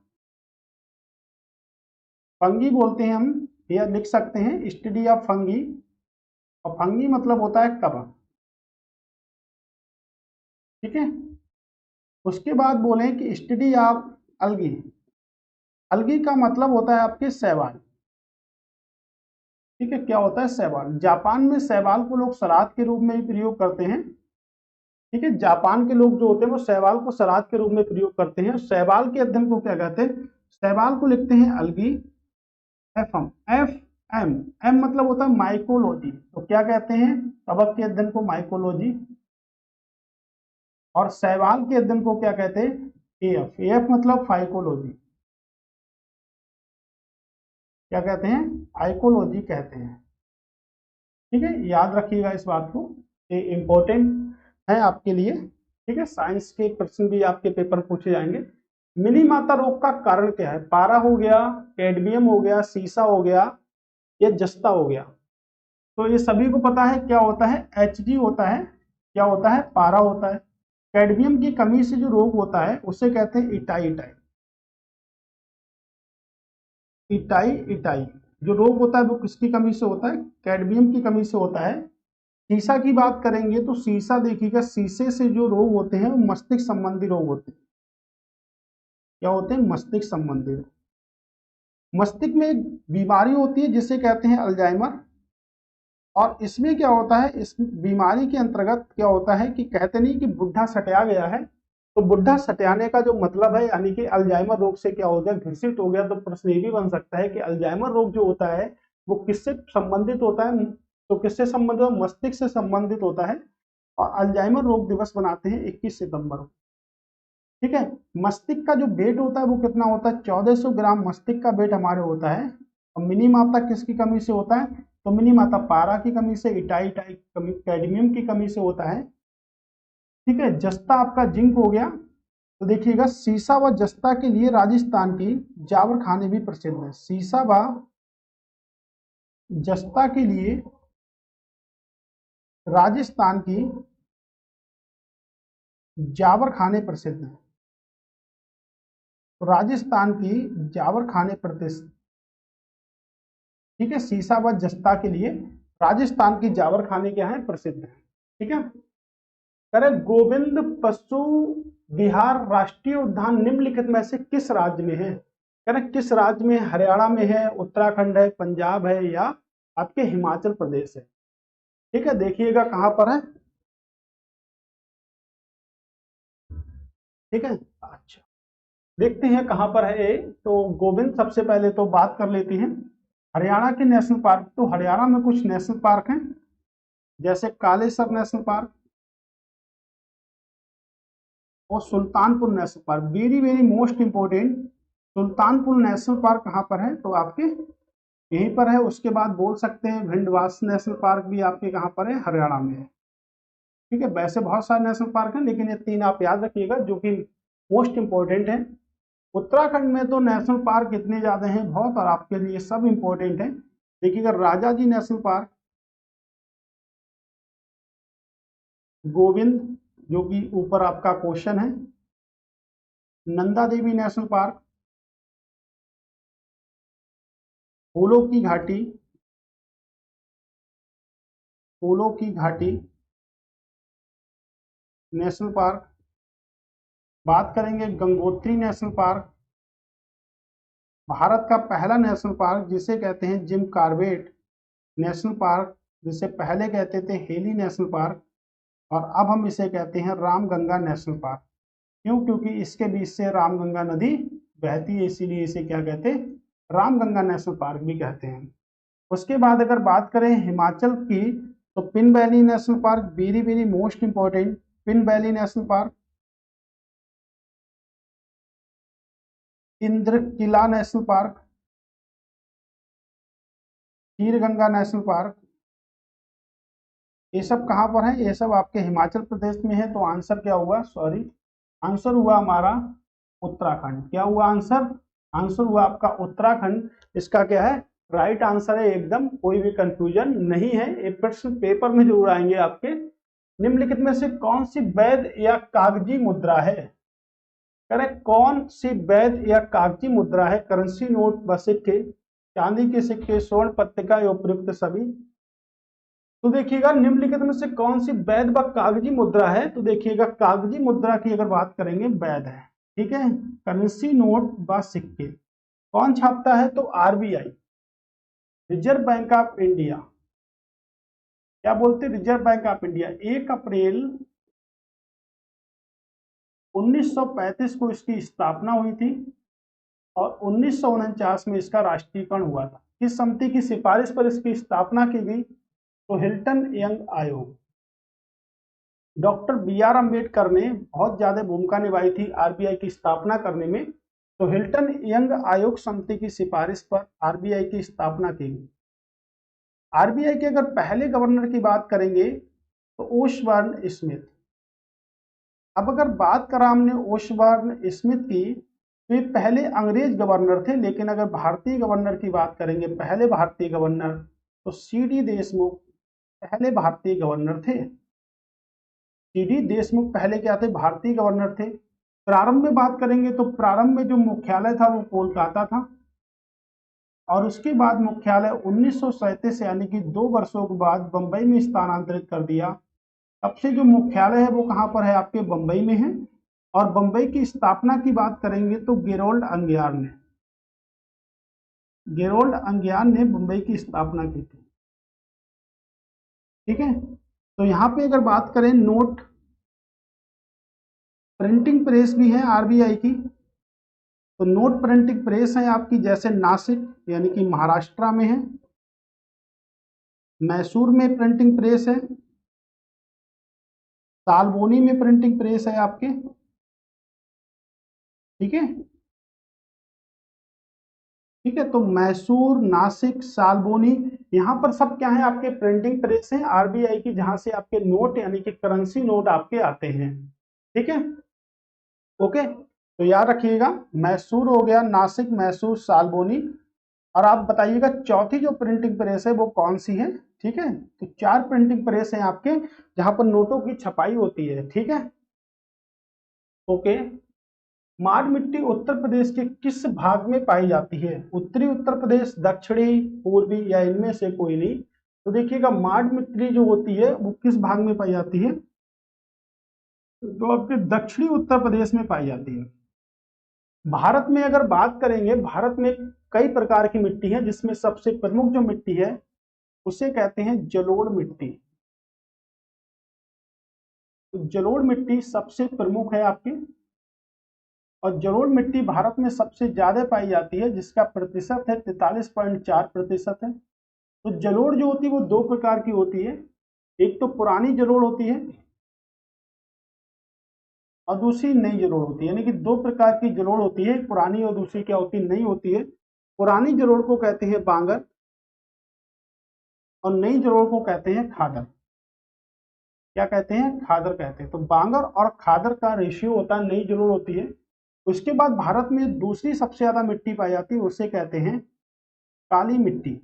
फंगी बोलते हैं हम, या लिख सकते हैं स्टडी ऑफ फंगी, और फंगी मतलब होता है कवक। ठीक है, उसके बाद बोले कि स्टडी ऑफ अलगी। अलगी का मतलब होता है आपके शैवाल। ठीक है, क्या होता है? शैवाल। जापान में शैवाल को लोग सलाद के रूप में ही प्रयोग करते हैं। ठीक है, जापान के लोग जो होते हैं वो शैवाल को सलाद के रूप में प्रयोग करते हैं। शैवाल के अध्ययन को क्या कहते हैं? शैवाल को लिखते हैं अलगी। एफ एम, एम मतलब होता है माइकोलॉजी, तो क्या कहते हैं? कवक के अध्ययन को माइकोलॉजी, और शैवाल के अध्ययन को क्या कहते हैं? एफ। एफ मतलब फाइकोलॉजी। क्या कहते हैं? आइकोलॉजी कहते हैं। ठीक है, याद रखिएगा इस बात को, ये इंपॉर्टेंट है आपके लिए। ठीक है, साइंस के प्रश्न भी आपके पेपर पूछे जाएंगे। मिनी माता रोग का कारण क्या है? पारा हो गया, कैडमियम हो गया, सीसा हो गया, या जस्ता हो गया। तो ये सभी को पता है क्या होता है? एच होता है। क्या होता है? पारा होता है। कैडमियम की कमी से जो रोग होता है उसे कहते हैं इटाई इटाई। इटाई इटाई जो रोग होता है वो किसकी कमी से होता है? कैडमियम की कमी से होता है। सीसा की बात करेंगे तो सीसा देखिएगा, शीशे से जो रोग होते हैं वो मस्तिष्क संबंधी रोग होते हैं। क्या होते हैं? मस्तिष्क संबंधी रोग। मस्तिष्क में एक बीमारी होती है जिसे कहते हैं अल्जाइमर। और इसमें क्या होता है? इस बीमारी के अंतर्गत क्या होता है कि कहते नहीं कि बुढ़ा सटिया गया है, तो बुढ़ा सटियाने का जो मतलब है, यानी कि अल्जाइमर रोग से क्या हो गया? घिसिट हो गया। तो प्रश्न ये भी बन सकता है कि अल्जाइमर रोग जो होता है वो किससे संबंधित होता है? तो किससे संबंधित? मस्तिष्क से संबंधित होता है। और अल्जाइमर रोग दिवस बनाते हैं 21 सितंबर को। ठीक है, मस्तिष्क का जो वेट होता है वो कितना होता है? 1400 ग्राम मस्तिष्क का वेट हमारे होता है। और मिनी मात्रा किसकी कमी से होता है? तो मिनी मात्रा पारा की कमी से, इटाई इटाई कमी, कैडमियम की कमी से होता है। ठीक है, जस्ता आपका जिंक हो गया। तो देखिएगा, सीसा व जस्ता के लिए राजस्थान की जावर खाने भी प्रसिद्ध है। सीसा व जस्ता के लिए राजस्थान की जावर खाने प्रसिद्ध है। तो राजस्थान की जावर खाने प्रतिष्ठित। ठीक है, सीसा व जस्ता के लिए राजस्थान की जावर खाने क्या है? प्रसिद्ध है। ठीक है, करें गोविंद पशु विहार राष्ट्रीय उद्यान निम्नलिखित में से किस राज्य में है? करें किस राज्य में? हरियाणा में है, उत्तराखंड है, पंजाब है, या आपके हिमाचल प्रदेश है। ठीक है, देखिएगा कहां पर है। ठीक है, अच्छा, देखते हैं कहां पर है ये। तो गोविंद सबसे पहले तो बात कर लेते हैं हरियाणा के नेशनल पार्क। तो हरियाणा में कुछ नेशनल पार्क हैं, जैसे कालेसर नेशनल पार्क और Sultanpur national Park. Very very most important, Sultanpur national park कहाँ पर है? तो आपके यहीं पर है। उसके बाद बोल सकते हैं भिंडवास नेशनल पार्क भी आपके कहाँ पर है? हरियाणा में है। ठीक है, वैसे बहुत सारे नेशनल पार्क हैं, लेकिन ये तीन आप याद रखिएगा जो कि मोस्ट इंपोर्टेंट है। उत्तराखंड में तो नेशनल पार्क इतने ज्यादा हैं बहुत, और आपके लिए सब इंपॉर्टेंट है। देखिएगा, राजा जी नेशनल पार्क, गोविंद जो कि ऊपर आपका क्वेश्चन है, नंदा देवी नेशनल पार्क, फूलों की घाटी, फूलों की घाटी नेशनल पार्क। बात करेंगे गंगोत्री नेशनल पार्क, भारत का पहला नेशनल पार्क जिसे कहते हैं जिम कॉर्बेट नेशनल पार्क, जिसे पहले कहते थे हेली नेशनल पार्क, और अब हम इसे कहते हैं रामगंगा नेशनल पार्क। क्यों? क्योंकि इसके बीच से रामगंगा नदी बहती है, इसीलिए इसे क्या कहते हैं? रामगंगा नेशनल पार्क भी कहते हैं। उसके बाद अगर बात करें हिमाचल की, तो Pin Valley National Park, very very most important, Pin Valley National Park, Indra Kila National Park, Kheerganga National Park. ये सब कहाँ पर है? ये सब आपके हिमाचल प्रदेश में है। तो आंसर क्या हुआ? सॉरी, आंसर हुआ हमारा उत्तराखंड। क्या हुआ आंसर? आंसर हुआ आपका उत्तराखंड। इसका क्या है? राइट आंसर है एकदम, कोई भी कंफ्यूजन नहीं है। ये प्रश्न पेपर में जरूर आएंगे आपके। निम्नलिखित में से कौन सी वैध या कागजी मुद्रा है? करेक्ट, कौन सी वैध या कागजी मुद्रा है? करेंसी नोट व सिक्के, चांदी के सिक्के, स्वर्ण पत्रिका या उपयुक्त सभी। तो देखिएगा निम्नलिखित में से कौन सी वैध व कागजी मुद्रा है? तो देखिएगा कागजी मुद्रा की अगर बात करेंगे वैध है, ठीक है। करेंसी नोट व सिक्के कौन छापता है? तो RBI, reserve bank of India. क्या बोलते? Reserve bank of India. 1 अप्रैल 1935 को इसकी स्थापना हुई थी और 1949 में इसका राष्ट्रीयकरण हुआ था। किस समिति की सिफारिश पर इसकी स्थापना की गई? तो हिल्टन यंग आयोग। डॉक्टर बी आर अम्बेडकर ने बहुत ज्यादा भूमिका निभाई थी आरबीआई की स्थापना करने में, तो हिल्टन यंग आयोग समिति की सिफारिश पर आरबीआई की स्थापना की गई। आरबीआई के अगर पहले गवर्नर की बात करेंगे तो ओशबर्न स्मिथ। अब अगर बात करा हमने ओशबर्न स्मिथ की, तो ये पहले अंग्रेज गवर्नर थे, लेकिन अगर भारतीय गवर्नर की बात करेंगे, पहले भारतीय गवर्नर, तो सीडी देशमुख पहले भारतीय गवर्नर थे। सीडी देशमुख पहले क्या थे? भारतीय गवर्नर थे। प्रारंभ में बात करेंगे तो प्रारंभ में जो मुख्यालय था वो कोलकाता था, और उसके बाद मुख्यालय 1937 यानी कि 2 वर्षों के बाद बंबई में स्थानांतरित कर दिया। अब से जो मुख्यालय है वो कहाँ पर है? आपके बंबई में है। और बंबई की स्थापना की बात करेंगे तो गेरोल्ड अंगियार ने बंबई की स्थापना की थी, ठीक है। तो यहाँ पे अगर बात करें, नोट प्रिंटिंग प्रेस भी है आरबीआई की। तो नोट प्रिंटिंग प्रेस है आपकी, जैसे नासिक यानी कि महाराष्ट्र में है, मैसूर में प्रिंटिंग प्रेस है, सालबोनी में प्रिंटिंग प्रेस है आपके, ठीक है। ठीक है, तो मैसूर, नासिक, सालबोनी, यहाँ पर सब क्या है? आपके प्रिंटिंग प्रेस हैं आरबीआई की, जहां से आपके नोट यानी कि करेंसी नोट आपके आते हैं, ठीक है। ओके, तो याद रखिएगा, मैसूर हो गया, नासिक, मैसूर, सालबोनी। और आप बताइएगा चौथी जो प्रिंटिंग प्रेस है वो कौन सी है, ठीक है। तो 4 प्रिंटिंग प्रेस हैं आपके जहां पर नोटों की छपाई होती है, ठीक है। ओके, माड मिट्टी उत्तर प्रदेश के किस भाग में पाई जाती है? उत्तरी उत्तर प्रदेश, दक्षिणी, पूर्वी, या इनमें से कोई नहीं। तो देखिएगा माड मिट्टी जो होती है वो किस भाग में पाई जाती है? तो आपके दक्षिणी उत्तर प्रदेश में पाई जाती है। भारत में अगर बात करेंगे, भारत में कई प्रकार की मिट्टी है, जिसमें सबसे प्रमुख जो मिट्टी है उसे कहते हैं जलोढ़ मिट्टी। तो जलोढ़ मिट्टी सबसे प्रमुख है आपकी, और जलोढ़ मिट्टी भारत में सबसे ज्यादा पाई जाती है, जिसका प्रतिशत है 43.4% है। तो जलोढ़ जो होती है वो 2 प्रकार की होती है, एक तो पुरानी जलोढ़ होती है और दूसरी नई जलोढ़ होती है, यानी कि 2 प्रकार की जलोढ़ होती है, पुरानी और दूसरी क्या होती है? नई होती है। पुरानी जलोढ़ को कहते हैं बांगर और नई जलोढ़ को कहते हैं खादर। क्या कहते हैं? खादर कहते हैं। तो बांगर और खादर का रेशियो होता है, नई जलोढ़ होती है। उसके बाद भारत में दूसरी सबसे ज्यादा मिट्टी पाई जाती है, उसे कहते हैं काली मिट्टी।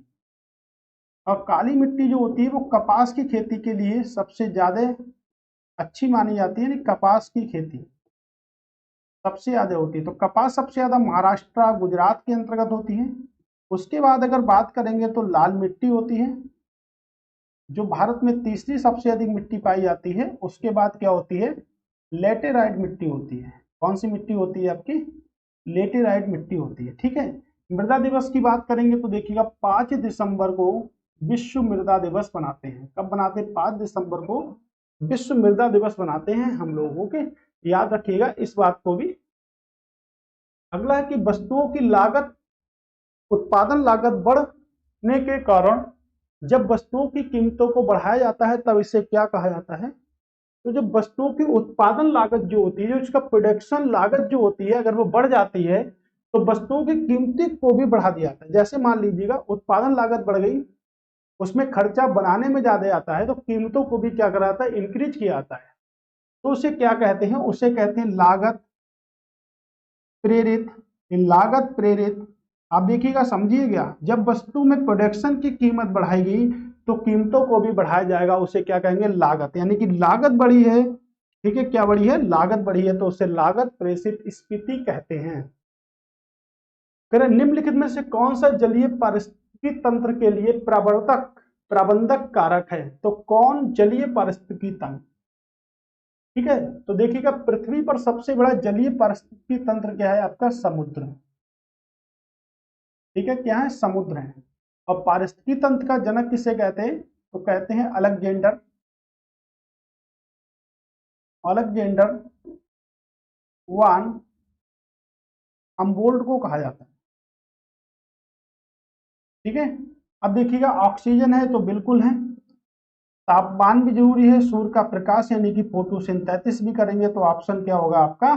और काली मिट्टी जो होती है वो कपास की खेती के लिए सबसे ज्यादा अच्छी मानी जाती है, यानी कपास की खेती सबसे ज्यादा होती है। तो कपास सबसे ज्यादा महाराष्ट्र, गुजरात के अंतर्गत होती है। उसके बाद अगर बात करेंगे तो लाल मिट्टी होती है, जो भारत में तीसरी सबसे अधिक मिट्टी पाई जाती है। उसके बाद क्या होती है? लेटेराइट मिट्टी होती है। कौन सी मिट्टी होती है आपकी? लेटेराइट मिट्टी होती है, ठीक है। मृदा दिवस की बात करेंगे तो देखिएगा 5 दिसंबर को विश्व मृदा दिवस बनाते हैं। कब बनाते हैं? 5 दिसंबर को विश्व मृदा दिवस बनाते हैं हम लोग, ओके। याद रखिएगा इस बात को भी। अगला है कि वस्तुओं की लागत, उत्पादन लागत बढ़ने के कारण जब वस्तुओं की कीमतों को बढ़ाया जाता है तब इसे क्या कहा जाता है? तो जब वस्तुओं की उत्पादन लागत जो होती है, जो इसका प्रोडक्शन लागत जो होती है, अगर वो बढ़ जाती है तो वस्तुओं की कीमती को भी बढ़ा दिया जाता है। जैसे मान लीजिएगा उत्पादन लागत बढ़ गई, उसमें खर्चा बनाने में ज्यादा आता है, तो कीमतों को भी क्या करा जाता है? इंक्रीज किया जाता है। तो उसे क्या कहते हैं? उसे कहते हैं लागत प्रेरित, लागत प्रेरित। आप देखिएगा, समझिएगा, जब वस्तु में प्रोडक्शन की कीमत बढ़ाई गई तो कीमतों को भी बढ़ाया जाएगा, उसे क्या कहेंगे, लागत। यानी कि लागत बढ़ी है, ठीक है, क्या बढ़ी है, लागत बढ़ी है, तो उसे लागत प्रेरित स्फीति कहते हैं। निम्नलिखित में से कौन सा जलीय पारिस्थितिकी तंत्र के लिए प्रबंधक कारक है? तो कौन जलीय पारिस्थितिकी तंत्र, ठीक है, तो देखिएगा पृथ्वी पर सबसे बड़ा जलीय पारिस्थितिकी तंत्र क्या है, आपका समुद्र, ठीक है, क्या है, समुद्र है। और पारिस्थितिकी तंत्र का जनक किसे कहते हैं? तो कहते हैं अलेक्जेंडर वन हम्बोल्ट को कहा जाता है, ठीक है। अब देखिएगा, ऑक्सीजन है तो बिल्कुल है, तापमान भी जरूरी है, सूर्य का प्रकाश यानी कि फोटोसिंथेसिस भी करेंगे, तो ऑप्शन क्या होगा आपका,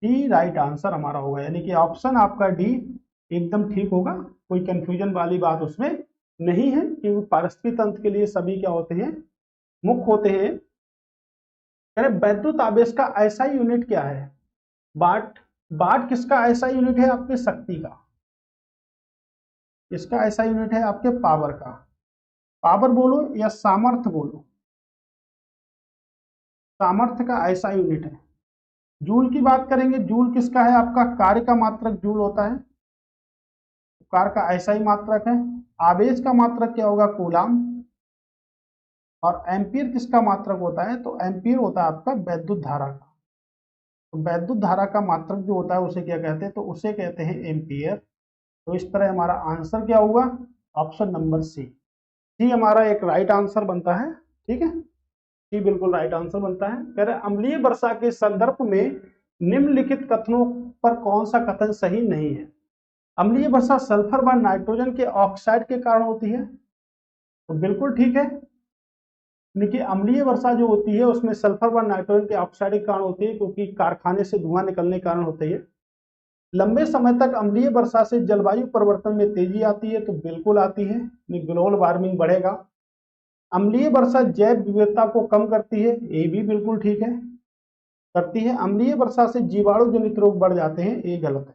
डी राइट आंसर हमारा होगा। यानी कि ऑप्शन आपका डी एकदम ठीक होगा, कोई कंफ्यूजन वाली बात उसमें नहीं है, क्योंकि पारिस्थितिकी तंत्र के लिए सभी क्या होते हैं, मुख्य होते हैं। वैद्युत आवेश का ऐसा यूनिट क्या है? वाट। वाट किसका ऐसा यूनिट है? आपके शक्ति का। इसका ऐसा यूनिट है आपके पावर का। पावर बोलो या सामर्थ्य बोलो, सामर्थ्य का ऐसा यूनिट है। जूल की बात करेंगे, जूल किसका है? आपका कार्य का मात्रक जूल होता है, कार्य का ऐसा ही मात्रक है। आवेश का मात्रक क्या होगा? कूलाम। और एम्पीयर किसका मात्रक होता है? तो एम्पीयर होता है आपका वैद्युत धारा का। तो वैद्युत धारा का मात्रक जो होता है उसे क्या कहते हैं? तो उसे कहते हैं एम्पीयर। तो इस तरह हमारा आंसर क्या होगा? ऑप्शन नंबर सी। सी हमारा एक राइट आंसर बनता है, ठीक है, सी बिल्कुल राइट आंसर बनता है। कह रहे अम्लीय वर्षा के संदर्भ में निम्नलिखित कथनों पर कौन सा कथन सही नहीं है? अम्लीय वर्षा सल्फर व नाइट्रोजन के ऑक्साइड के कारण होती है, तो बिल्कुल ठीक है। देखिए, अम्लीय वर्षा जो होती है उसमें सल्फर व नाइट्रोजन के ऑक्साइड के कारण होती है, क्योंकि कारखाने से धुआं निकलने के कारण होती है। लंबे समय तक अम्लीय वर्षा से जलवायु परिवर्तन में तेजी आती है, तो बिल्कुल आती है, ग्लोबल वार्मिंग बढ़ेगा। अम्लीय वर्षा जैव विविधता को कम करती है, ये भी बिल्कुल ठीक है, करती है। अम्लीय वर्षा से जीवाणु जनित रोग बढ़ जाते हैं, ये गलत है।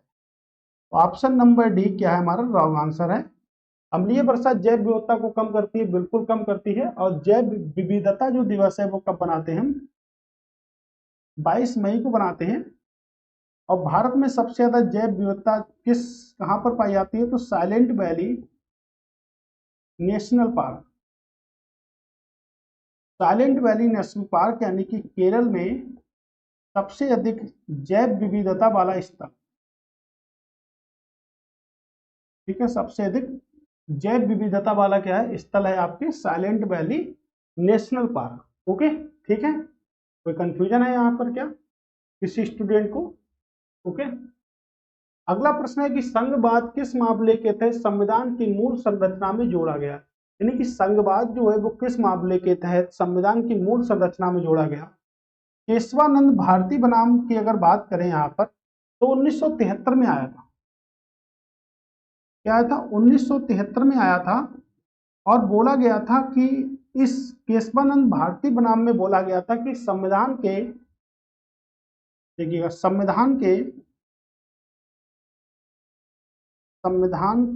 ऑप्शन नंबर डी क्या है हमारा रॉन्ग आंसर है। अम्लीय वर्षा जैव विविधता को कम करती है, बिल्कुल कम करती है। और जैव विविधता जो दिवस है वो कब बनाते हैं हम? 22 मई को बनाते हैं। और भारत में सबसे ज्यादा जैव विविधता कहां पर पाई जाती है? तो silent valley National park. Silent valley National park यानी कि केरल में सबसे अधिक जैव विविधता वाला स्थल, ठीक है, सबसे अधिक जैव विविधता वाला क्या है स्थल है? आपके silent valley National park. Okay, ठीक है, कोई कंफ्यूजन है यहाँ पर क्या किसी स्टूडेंट को? ओके, अगला प्रश्न है कि संघवाद किस मामले के तहत संविधान की मूल संरचना में जोड़ा गया? यानी कि संघवाद जो है वो किस मामले के तहत संविधान की मूल संरचना में जोड़ा गया? केशवानंद भारती बनाम की अगर बात करें यहाँ पर, तो 1973 में आया था। क्या आया था? 1973 में आया था। और बोला गया था कि इस केशवानंद भारती बनाम में बोला गया था कि संविधान के, देखिएगा, संविधान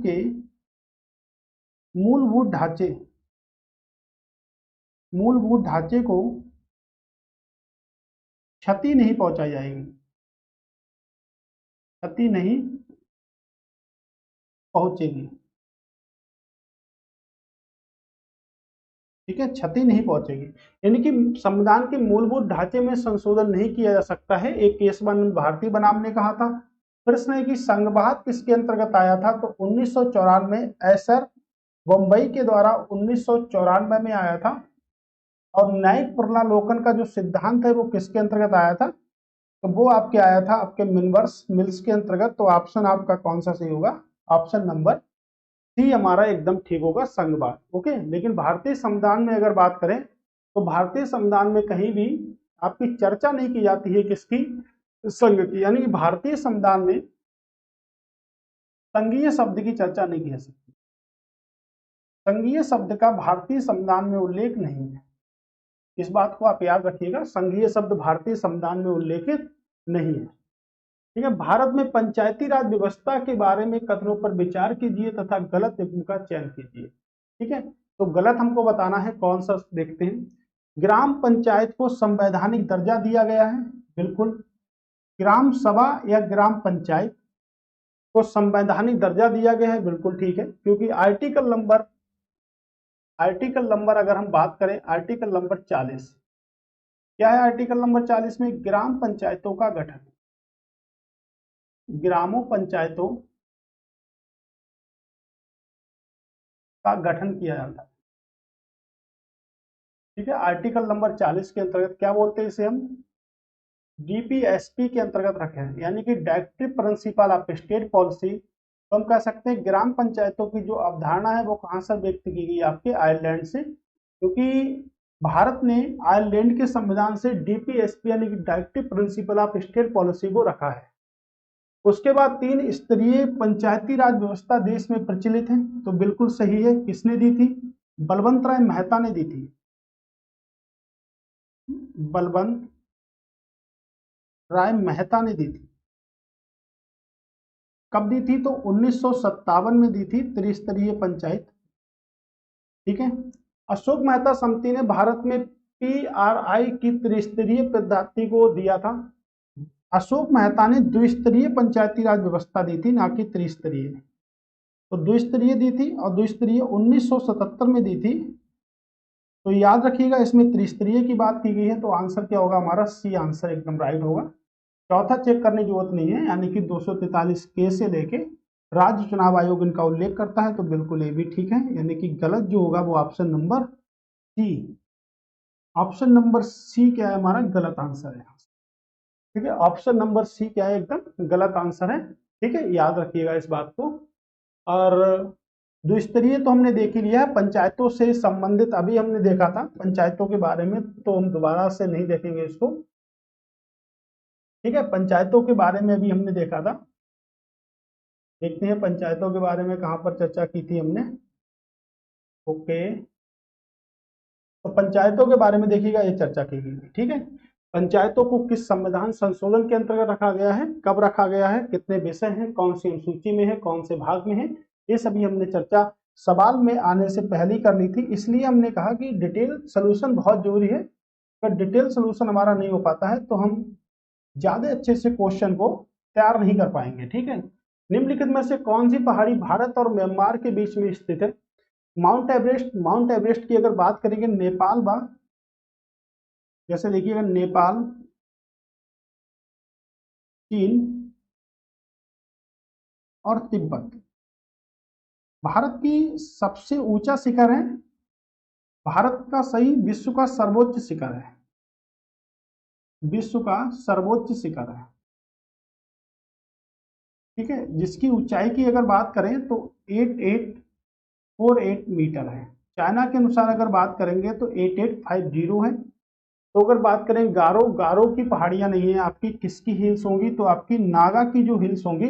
के मूलभूत ढांचे को क्षति नहीं पहुंचाई जाएगी, क्षति नहीं पहुंचेगी, ठीक है, क्षति नहीं पहुंचेगी। यानी कि संविधान के मूलभूत ढांचे में संशोधन नहीं किया जा सकता है, एक केशवानंद भारती बनाम ने कहा था। प्रश्न है कि संघवाद किसके अंतर्गत आया था? तो 1994 में एसर बम्बई के द्वारा 1994 में आया था। और न्यायिक पुनरावलोकन का जो सिद्धांत है वो किसके अंतर्गत आया था? तो वो आपके आया था आपके मिनवर्स मिल्स के अंतर्गत। तो ऑप्शन आपका कौन सा सही होगा? ऑप्शन नंबर सी हमारा एकदम ठीक होगा, संघवाद। ओके, लेकिन भारतीय संविधान में अगर बात करें तो भारतीय संविधान में कहीं भी आपकी चर्चा नहीं की जाती है किसकी? संघ की। यानी कि भारतीय संविधान में संघीय शब्द की चर्चा नहीं की जा सकती, संघीय शब्द का भारतीय संविधान में उल्लेख नहीं है। इस बात को आप याद रखिएगा, संघीय शब्द भारतीय संविधान में उल्लेखित नहीं है। ठीक है, भारत में पंचायती राज व्यवस्था के बारे में कथनों पर विचार कीजिए तथा गलत युग्म का चयन कीजिए। ठीक है, तो गलत हमको बताना है, कौन सा देखते हैं। ग्राम पंचायत को संवैधानिक दर्जा दिया गया है, बिल्कुल। ग्राम सभा या ग्राम पंचायत को संवैधानिक दर्जा दिया गया है, बिल्कुल ठीक है, क्योंकि आर्टिकल नंबर अगर हम बात करें, आर्टिकल नंबर 40 क्या है, आर्टिकल नंबर 40 में ग्राम पंचायतों का गठन, ग्रामों पंचायतों का गठन किया जाता है। ठीक है, आर्टिकल नंबर 40 के अंतर्गत क्या बोलते हैं इसे हम, डीपीएसपी के अंतर्गत रखे हैं, यानी कि directive principle of state policy. तो हम कह सकते हैं ग्राम पंचायतों की जो अवधारणा है वो कहाँ से व्यक्त की गई, आपके आयरलैंड से, क्योंकि भारत ने आयरलैंड के संविधान से डीपीएसपी यानी कि directive principle of state policy को रखा है। उसके बाद 3 स्तरीय पंचायती राज व्यवस्था देश में प्रचलित है, तो बिल्कुल सही है। किसने दी थी, बलवंत राय मेहता ने दी थी, बलवंत राय मेहता ने दी थी। कब दी थी, तो 1957 में दी थी त्रिस्तरीय पंचायत। ठीक है, अशोक मेहता समिति ने भारत में पीआरआई की त्रिस्तरीय पद्धति को दिया था। अशोक मेहता ने द्विस्तरीय पंचायती राज व्यवस्था दी थी, ना कि त्रिस्तरीय। तो द्विस्तरीय दी थी, और द्विस्तरीय 1977 में दी थी। तो याद रखिएगा इसमें त्रिस्तरीय की बात की गई है, तो आंसर क्या होगा हमारा, सी आंसर एकदम राइट होगा। चौथा चेक करने की जरूरत नहीं है, यानी कि 243 के से लेके राज्य चुनाव आयोग इनका उल्लेख करता है, तो बिल्कुल ये भी ठीक है, यानी कि गलत जो होगा वो option number C, option number C क्या है हमारा गलत आंसर है। ठीक है, ऑप्शन नंबर सी क्या है, एकदम गलत आंसर है। ठीक है, याद रखिएगा इस बात को। और द्विस्तरीय तो हमने देख ही लिया है, पंचायतों से संबंधित अभी हमने देखा था पंचायतों के बारे में, तो हम दोबारा से नहीं देखेंगे इसको। ठीक है, पंचायतों के बारे में भी हमने देखा था, देखते हैं पंचायतों के बारे में कहां पर चर्चा की थी हमने। ओके, तो पंचायतों के बारे में देखिएगा, ये चर्चा की गई है। ठीक है, पंचायतों को किस संविधान संशोधन के अंतर्गत रखा गया है, कब रखा गया है, कितने विषय हैं, कौन सी अनुसूची में है, कौन से भाग में है, ये सभी हमने चर्चा सवाल में आने से पहले ही कर ली थी। इसलिए हमने कहा कि डिटेल सोल्यूशन बहुत जरूरी है। अगर डिटेल सोल्यूशन हमारा नहीं हो पाता है तो हम ज्यादा अच्छे से क्वेश्चन को तैयार नहीं कर पाएंगे। ठीक है, निम्नलिखित में से कौन सी पहाड़ी भारत और म्यांमार के बीच में स्थित है, माउंट एवरेस्ट। माउंट एवरेस्ट की अगर बात करेंगे नेपाल बा, जैसे देखिएगा नेपाल, चीन और तिब्बत। भारत की सबसे ऊंचा शिखर है, भारत का सही विश्व का सर्वोच्च शिखर है, विश्व का सर्वोच्च शिखर है। ठीक है, जिसकी ऊंचाई की अगर बात करें तो 8848 मीटर है। चाइना के अनुसार अगर बात करेंगे तो 8850 है। तो अगर बात करें गारो, गारो की पहाड़ियां नहीं है आपकी, किसकी हिल्स होंगी, तो आपकी नागा की जो हिल्स होंगी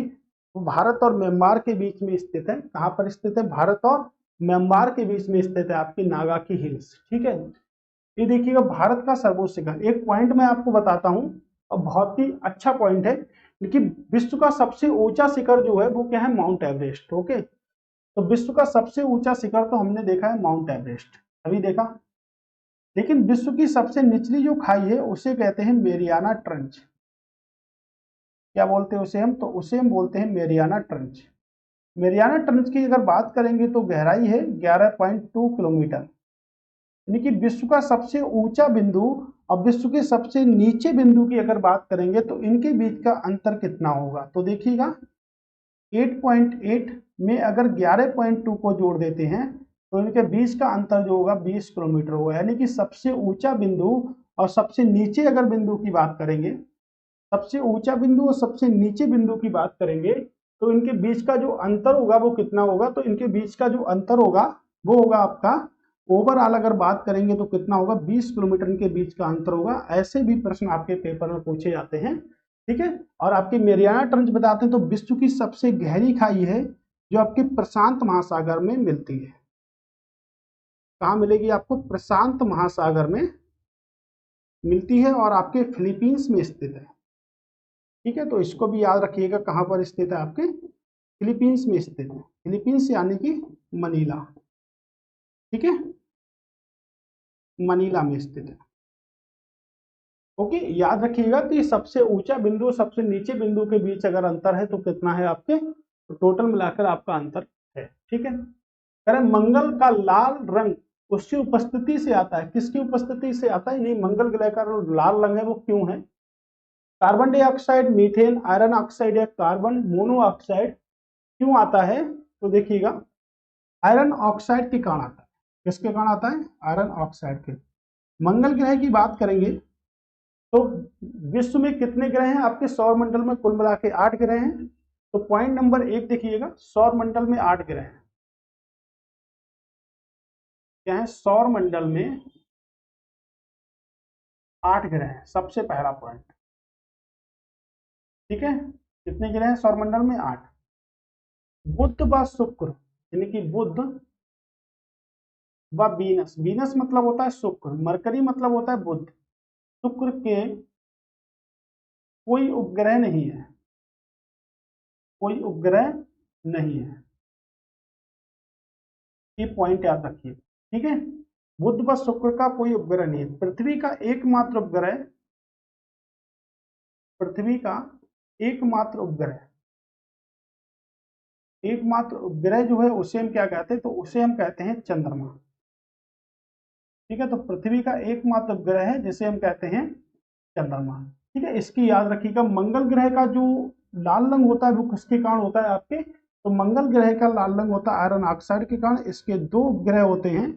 वो भारत और म्यांमार के बीच में स्थित है। कहां पर स्थित है, भारत और म्यांमार के बीच में स्थित है आपकी नागा की हिल्स। ठीक है, ये देखिएगा भारत का सर्वोच्च शिखर। एक पॉइंट मैं आपको बताता हूं, और बहुत ही अच्छा पॉइंट है, लेकिन विश्व का सबसे ऊंचा शिखर जो है वो क्या है, माउंट एवरेस्ट। ओके, तो विश्व का सबसे ऊंचा शिखर तो हमने देखा है माउंट एवरेस्ट, अभी देखा। लेकिन विश्व की सबसे निचली जो खाई है उसे कहते हैं मेरियाना ट्रंच। क्या बोलते हैं उसे हम, तो उसे हम बोलते हैं मेरियाना ट्रंच। मेरियाना ट्रंच की अगर बात करेंगे तो गहराई है 11.2 किलोमीटर, यानी कि विश्व का सबसे ऊंचा बिंदु और विश्व के सबसे नीचे बिंदु की अगर बात करेंगे तो इनके बीच का अंतर कितना होगा, तो देखिएगा 8.8 में अगर 11.2 को जोड़ देते हैं तो इनके बीच का अंतर जो होगा 20 किलोमीटर होगा। यानी कि सबसे ऊंचा बिंदु और सबसे नीचे अगर बिंदु की बात करेंगे, सबसे ऊंचा बिंदु और सबसे नीचे बिंदु की बात करेंगे तो इनके बीच का जो अंतर होगा वो कितना होगा, तो इनके बीच का जो अंतर होगा वो होगा आपका ओवरऑल अगर बात करेंगे तो कितना होगा, 20 किलोमीटर के बीच का अंतर होगा। ऐसे भी प्रश्न आपके पेपर में पूछे जाते हैं। ठीक है, और आपके मेरियाना ट्रंच बताते हैं तो विश्व की सबसे गहरी खाई है जो आपके प्रशांत महासागर में मिलती है। कहाँ मिलेगी आपको, प्रशांत महासागर में मिलती है और आपके फिलीपींस में स्थित है। ठीक है, तो इसको भी याद रखिएगा, कहाँ पर स्थित है, आपके फिलीपींस में स्थित है, फिलीपींस यानी कि मनीला। ठीक है, मनीला में स्थित है। ओके, याद रखिएगा कि सबसे ऊंचा बिंदु सबसे नीचे बिंदु के बीच अगर अंतर है तो कितना है आपके, तो टोटल मिलाकर आपका अंतर है। ठीक है, कह रहे मंगल का लाल रंग उसकी उपस्थिति से आता है। किसकी उपस्थिति से आता है? नहीं, मंगल ग्रह का लाल रंग है वो क्यों है? Carbon dioxide, methane, iron oxide या कार्बन मोनोऑक्साइड क्यों आता है? तो देखिएगा, आयरन ऑक्साइड के कारण आता है। किसके कारण आता है? आयरन ऑक्साइड के। मंगल ग्रह की बात करेंगे तो विश्व में कितने ग्रह हैं आपके सौर मंडल में? कुल मिला के 8 ग्रह हैं। तो पॉइंट नंबर 1 देखिएगा, सौर मंडल में 8 ग्रह हैं। क्या है? सौर मंडल में 8 ग्रह हैं, सबसे पहला पॉइंट। ठीक है, कितने ग्रह हैं सौर मंडल में? 8। बुध व शुक्र, यानी कि बुध व वीनस, वीनस मतलब होता है शुक्र, मरकरी मतलब होता है बुध, शुक्र के कोई उपग्रह नहीं है, कोई उपग्रह नहीं है। ये पॉइंट याद रखिए। ठीक है, बुध व शुक्र का कोई उपग्रह नहीं है। पृथ्वी का एकमात्र उपग्रह, पृथ्वी का एकमात्र उपग्रह, एकमात्र उपग्रह जो है उसे हम क्या कहते हैं? तो उसे हम कहते हैं चंद्रमा। ठीक है, तो पृथ्वी का एकमात्र उपग्रह है जिसे हम कहते हैं चंद्रमा। ठीक है, इसकी याद रखिएगा। मंगल ग्रह का जो लाल रंग होता है वो किसके कारण होता है आपके? तो मंगल ग्रह का लाल रंग होता है आयरन ऑक्साइड के कारण। इसके दो उपग्रह होते हैं,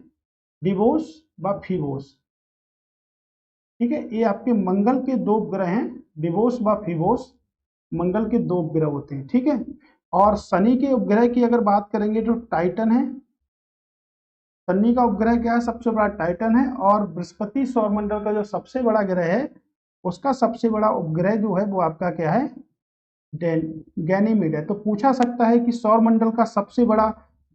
डिवोस व फीबोस। ठीक है, ये आपके मंगल के दो उपग्रह हैं, डिवोस व फीबोस, मंगल के दो उपग्रह होते हैं। ठीक है, और शनि के उपग्रह की अगर बात करेंगे तो टाइटन है। शनि का उपग्रह क्या है? सबसे बड़ा टाइटन है। और बृहस्पति सौरमंडल का जो सबसे बड़ा ग्रह है उसका सबसे बड़ा उपग्रह जो है वो आपका क्या है? गैनीमेड है। तो पूछा सकता है कि सौरमंडल का सबसे बड़ा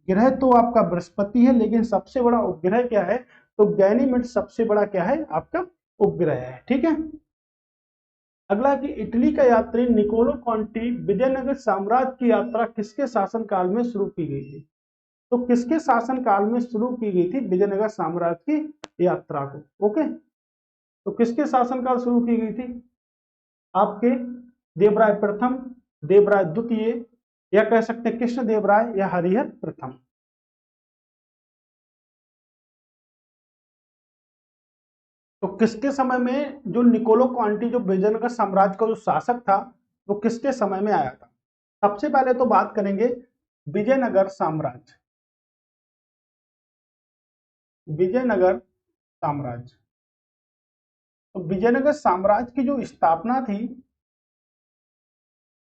ग्रह तो आपका बृहस्पति है, लेकिन सबसे बड़ा उपग्रह क्या है? तो गैनीमेड सबसे बड़ा क्या है? आपका उपग्रह है। ठीक है, अगला कि इटली का यात्री निकोलो कॉन्टी विजयनगर साम्राज्य की यात्रा किसके शासनकाल में शुरू की गई थी? तो किसके शासनकाल में शुरू की गई थी विजयनगर साम्राज्य की यात्रा को? ओके, तो किसके शासनकाल शुरू की गई थी? आपके देवराय प्रथम, देवराय द्वितीय, या कह सकते हैं कृष्ण देवराय या हरिहर प्रथम। तो किसके समय में जो निकोलो क्वांटी जो विजयनगर साम्राज्य का जो शासक था वो किसके समय में आया था? सबसे पहले तो बात करेंगे विजयनगर साम्राज्य, विजयनगर साम्राज्य। तो विजयनगर साम्राज्य की जो स्थापना थी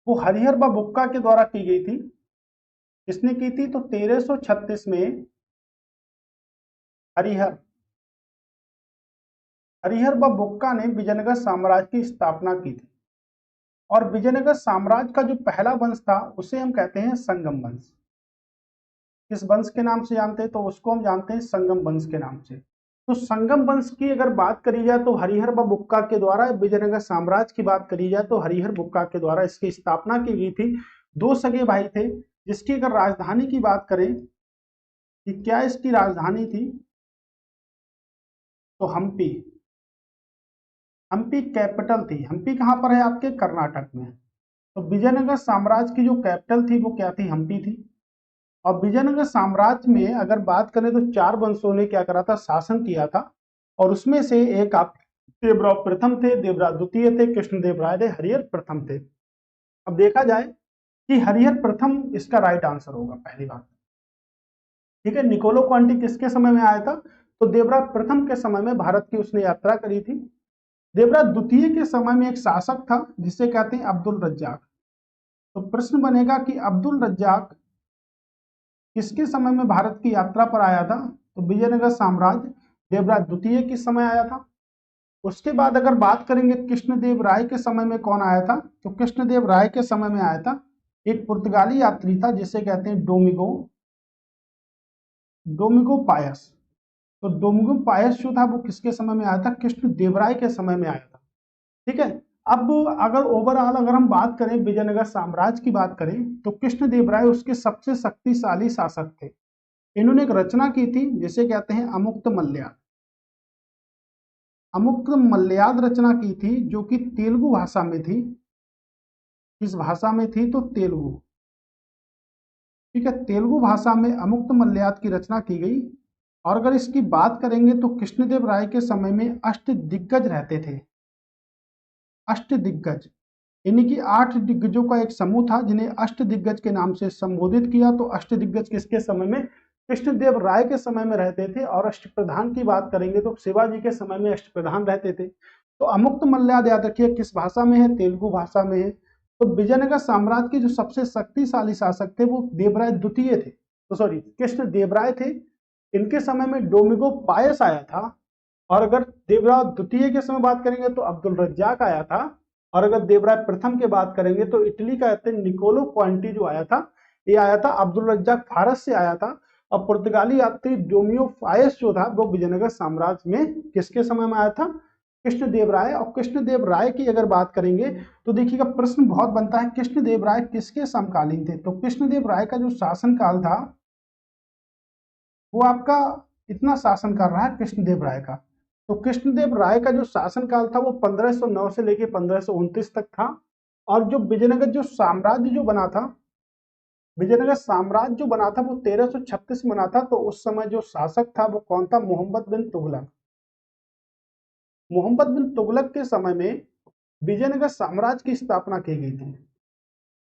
वो हरिहर व बुक्का के द्वारा की गई थी। किसने की थी? तो 1336 में हरिहर, हरिहर व बुक्का ने विजयनगर साम्राज्य की स्थापना की थी। और विजयनगर साम्राज्य का जो पहला वंश था उसे हम कहते हैं संगम वंश। किस वंश के नाम से जानते हैं? तो उसको हम जानते हैं संगम वंश के नाम से। तो संगम वंश की अगर बात करी जाए तो हरिहर व बुक्का के द्वारा, विजयनगर साम्राज्य की बात करी जाए तो हरिहर बुक्का के द्वारा इसकी स्थापना की गई थी। दो सगे भाई थे, जिसकी अगर राजधानी की बात करें कि क्या इसकी राजधानी थी, तो हम्पी, हम्पी कैपिटल थी। हम्पी कहां पर है? आपके कर्नाटक में। तो विजयनगर साम्राज्य की जो कैपिटल थी वो क्या थी? हम्पी थी। और विजयनगर साम्राज्य में अगर बात करें तो 4 वंशों ने क्या करा था? शासन किया था। और उसमें से एक आप देवराव प्रथम थे, देवराव द्वितीय थे, कृष्णदेवराय थे, हरिहर प्रथम थे। अब देखा जाए कि हरिहर प्रथम इसका राइट आंसर होगा, पहली बात। ठीक है, निकोलो क्वांटी किसके समय में आया था? तो देवराव प्रथम के समय में भारत की उसने यात्रा करी थी। देवराज द्वितीय के समय में एक शासक था जिसे कहते हैं अब्दुल रज्जाक। तो प्रश्न बनेगा कि अब्दुल रज्जाक किसके समय में भारत की यात्रा पर आया था? तो विजयनगर साम्राज्य देवराज द्वितीय के समय आया था। उसके बाद अगर बात करेंगे कृष्णदेव राय के समय में कौन आया था? तो कृष्णदेव राय के समय में आया था एक पुर्तगाली यात्री था जिसे कहते हैं डोमिगो, डोमिगो पायस। तो डोमिगो पायस जो था वो किसके समय में आया था? कृष्ण देवराय के समय में आया था। ठीक है, अब अगर ओवरऑल अगर हम बात करें विजयनगर साम्राज्य की बात करें तो कृष्णदेवराय उसके सबसे शक्तिशाली शासक थे। इन्होंने एक रचना की थी जिसे कहते हैं अमुक्त मल्याद। अमुक्त मल्याद रचना की थी जो कि तेलुगु भाषा में थी। किस भाषा में थी? तो तेलुगु। ठीक है, तेलुगु भाषा में अमुक्त मल्याद की रचना की गई। और अगर इसकी बात करेंगे तो कृष्णदेव राय के समय में अष्ट दिग्गज रहते थे। अष्ट दिग्गज यानी कि 8 दिग्गजों का एक समूह था जिन्हें अष्ट दिग्गज के नाम से संबोधित किया। तो अष्ट दिग्गज किसके समय में? कृष्णदेव राय के समय में रहते थे। और अष्ट प्रधान की बात करेंगे तो शिवाजी के समय में अष्ट प्रधान रहते थे। तो अमुक्त मल्याद याद रखिए किस भाषा में है? तेलुगु भाषा में है। तो विजयनगर साम्राज्य के जो सबसे शक्तिशाली शासक थे वो देवराय द्वितीय थे, तो सॉरी कृष्ण देवराय थे। इनके समय में डोमिगो पायस आया था। और अगर देवराय द्वितीय के समय बात करेंगे तो अब्दुल रज्जाक आया था। और अगर देवराय प्रथम की बात करेंगे तो इटली का निकोलो क्वांटी जो आया था, ये आया था। अब्दुल रज्जाक फारस से आया था। और पुर्तगाली यात्री डोमियो फायस जो था वो विजयनगर साम्राज्य में किसके समय में आया था? कृष्णदेव राय। और कृष्णदेव राय की अगर बात करेंगे तो देखिएगा प्रश्न बहुत बनता है, कृष्णदेव राय किसके समकालीन थे? तो कृष्णदेव राय का जो शासनकाल था वो आपका इतना शासन कर रहा है कृष्णदेव राय का। तो कृष्णदेव राय का जो शासनकाल था वो 1509 से लेके 1529 तक था। और जो विजयनगर जो साम्राज्य जो बना था, विजयनगर साम्राज्य जो बना था वो 1336 में बना था। तो उस समय जो शासक था वो कौन था? मोहम्मद बिन तुगलक। मोहम्मद बिन तुगलक के समय में विजयनगर साम्राज्य की स्थापना की गई थी।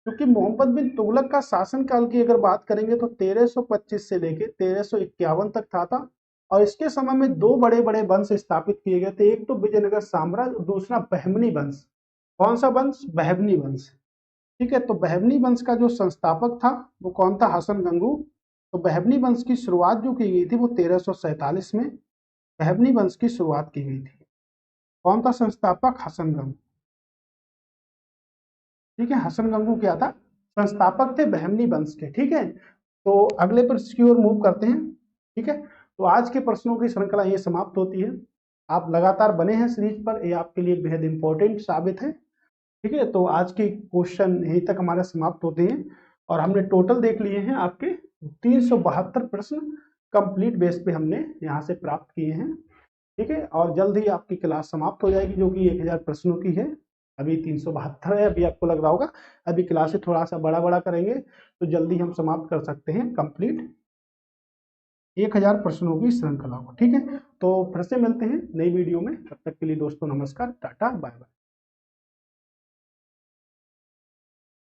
क्योंकि मोहम्मद बिन तुगलक का शासनकाल की अगर बात करेंगे तो 1325 से लेके 1351 तक था। और इसके समय में दो बड़े बड़े वंश स्थापित किए गए थे, एक तो विजयनगर साम्राज्य और दूसरा बहमनी वंश। कौन सा वंश? बहमनी वंश। ठीक है, तो बहमनी वंश का जो संस्थापक था वो कौन था? हसन गंगू। तो बहमनी वंश की शुरुआत जो की गई थी वो 1347 में बहमनी वंश की शुरुआत की गई थी। कौन था संस्थापक? हसन गंगू। ठीक है, हसन गंगू क्या था? संस्थापक थे बहमनी वंश के। ठीक है, तो अगले प्रश्न की ओर मूव करते हैं। ठीक है, तो आज के प्रश्नों की श्रृंखला ये समाप्त होती है। आप लगातार बने हैं सीरीज पर, ये आपके लिए बेहद इंपॉर्टेंट साबित है। ठीक है, तो आज के क्वेश्चन यहीं तक हमारे समाप्त होते हैं। और हमने टोटल देख लिए हैं आपके 372 प्रश्न कंप्लीट बेस पे हमने यहाँ से प्राप्त किए हैं। ठीक है, और जल्द ही आपकी क्लास समाप्त हो जाएगी जो कि 1000 प्रश्नों की है। अभी 372 है। अभी आपको लग रहा होगा अभी क्लासेस थोड़ा सा बड़ा बड़ा करेंगे तो जल्दी हम समाप्त कर सकते हैं कंप्लीट 1000 प्रश्नों की श्रृंखला को। ठीक है, तो फिर से मिलते हैं नई वीडियो में। तब तक के लिए दोस्तों नमस्कार, टाटा, बाय बाय।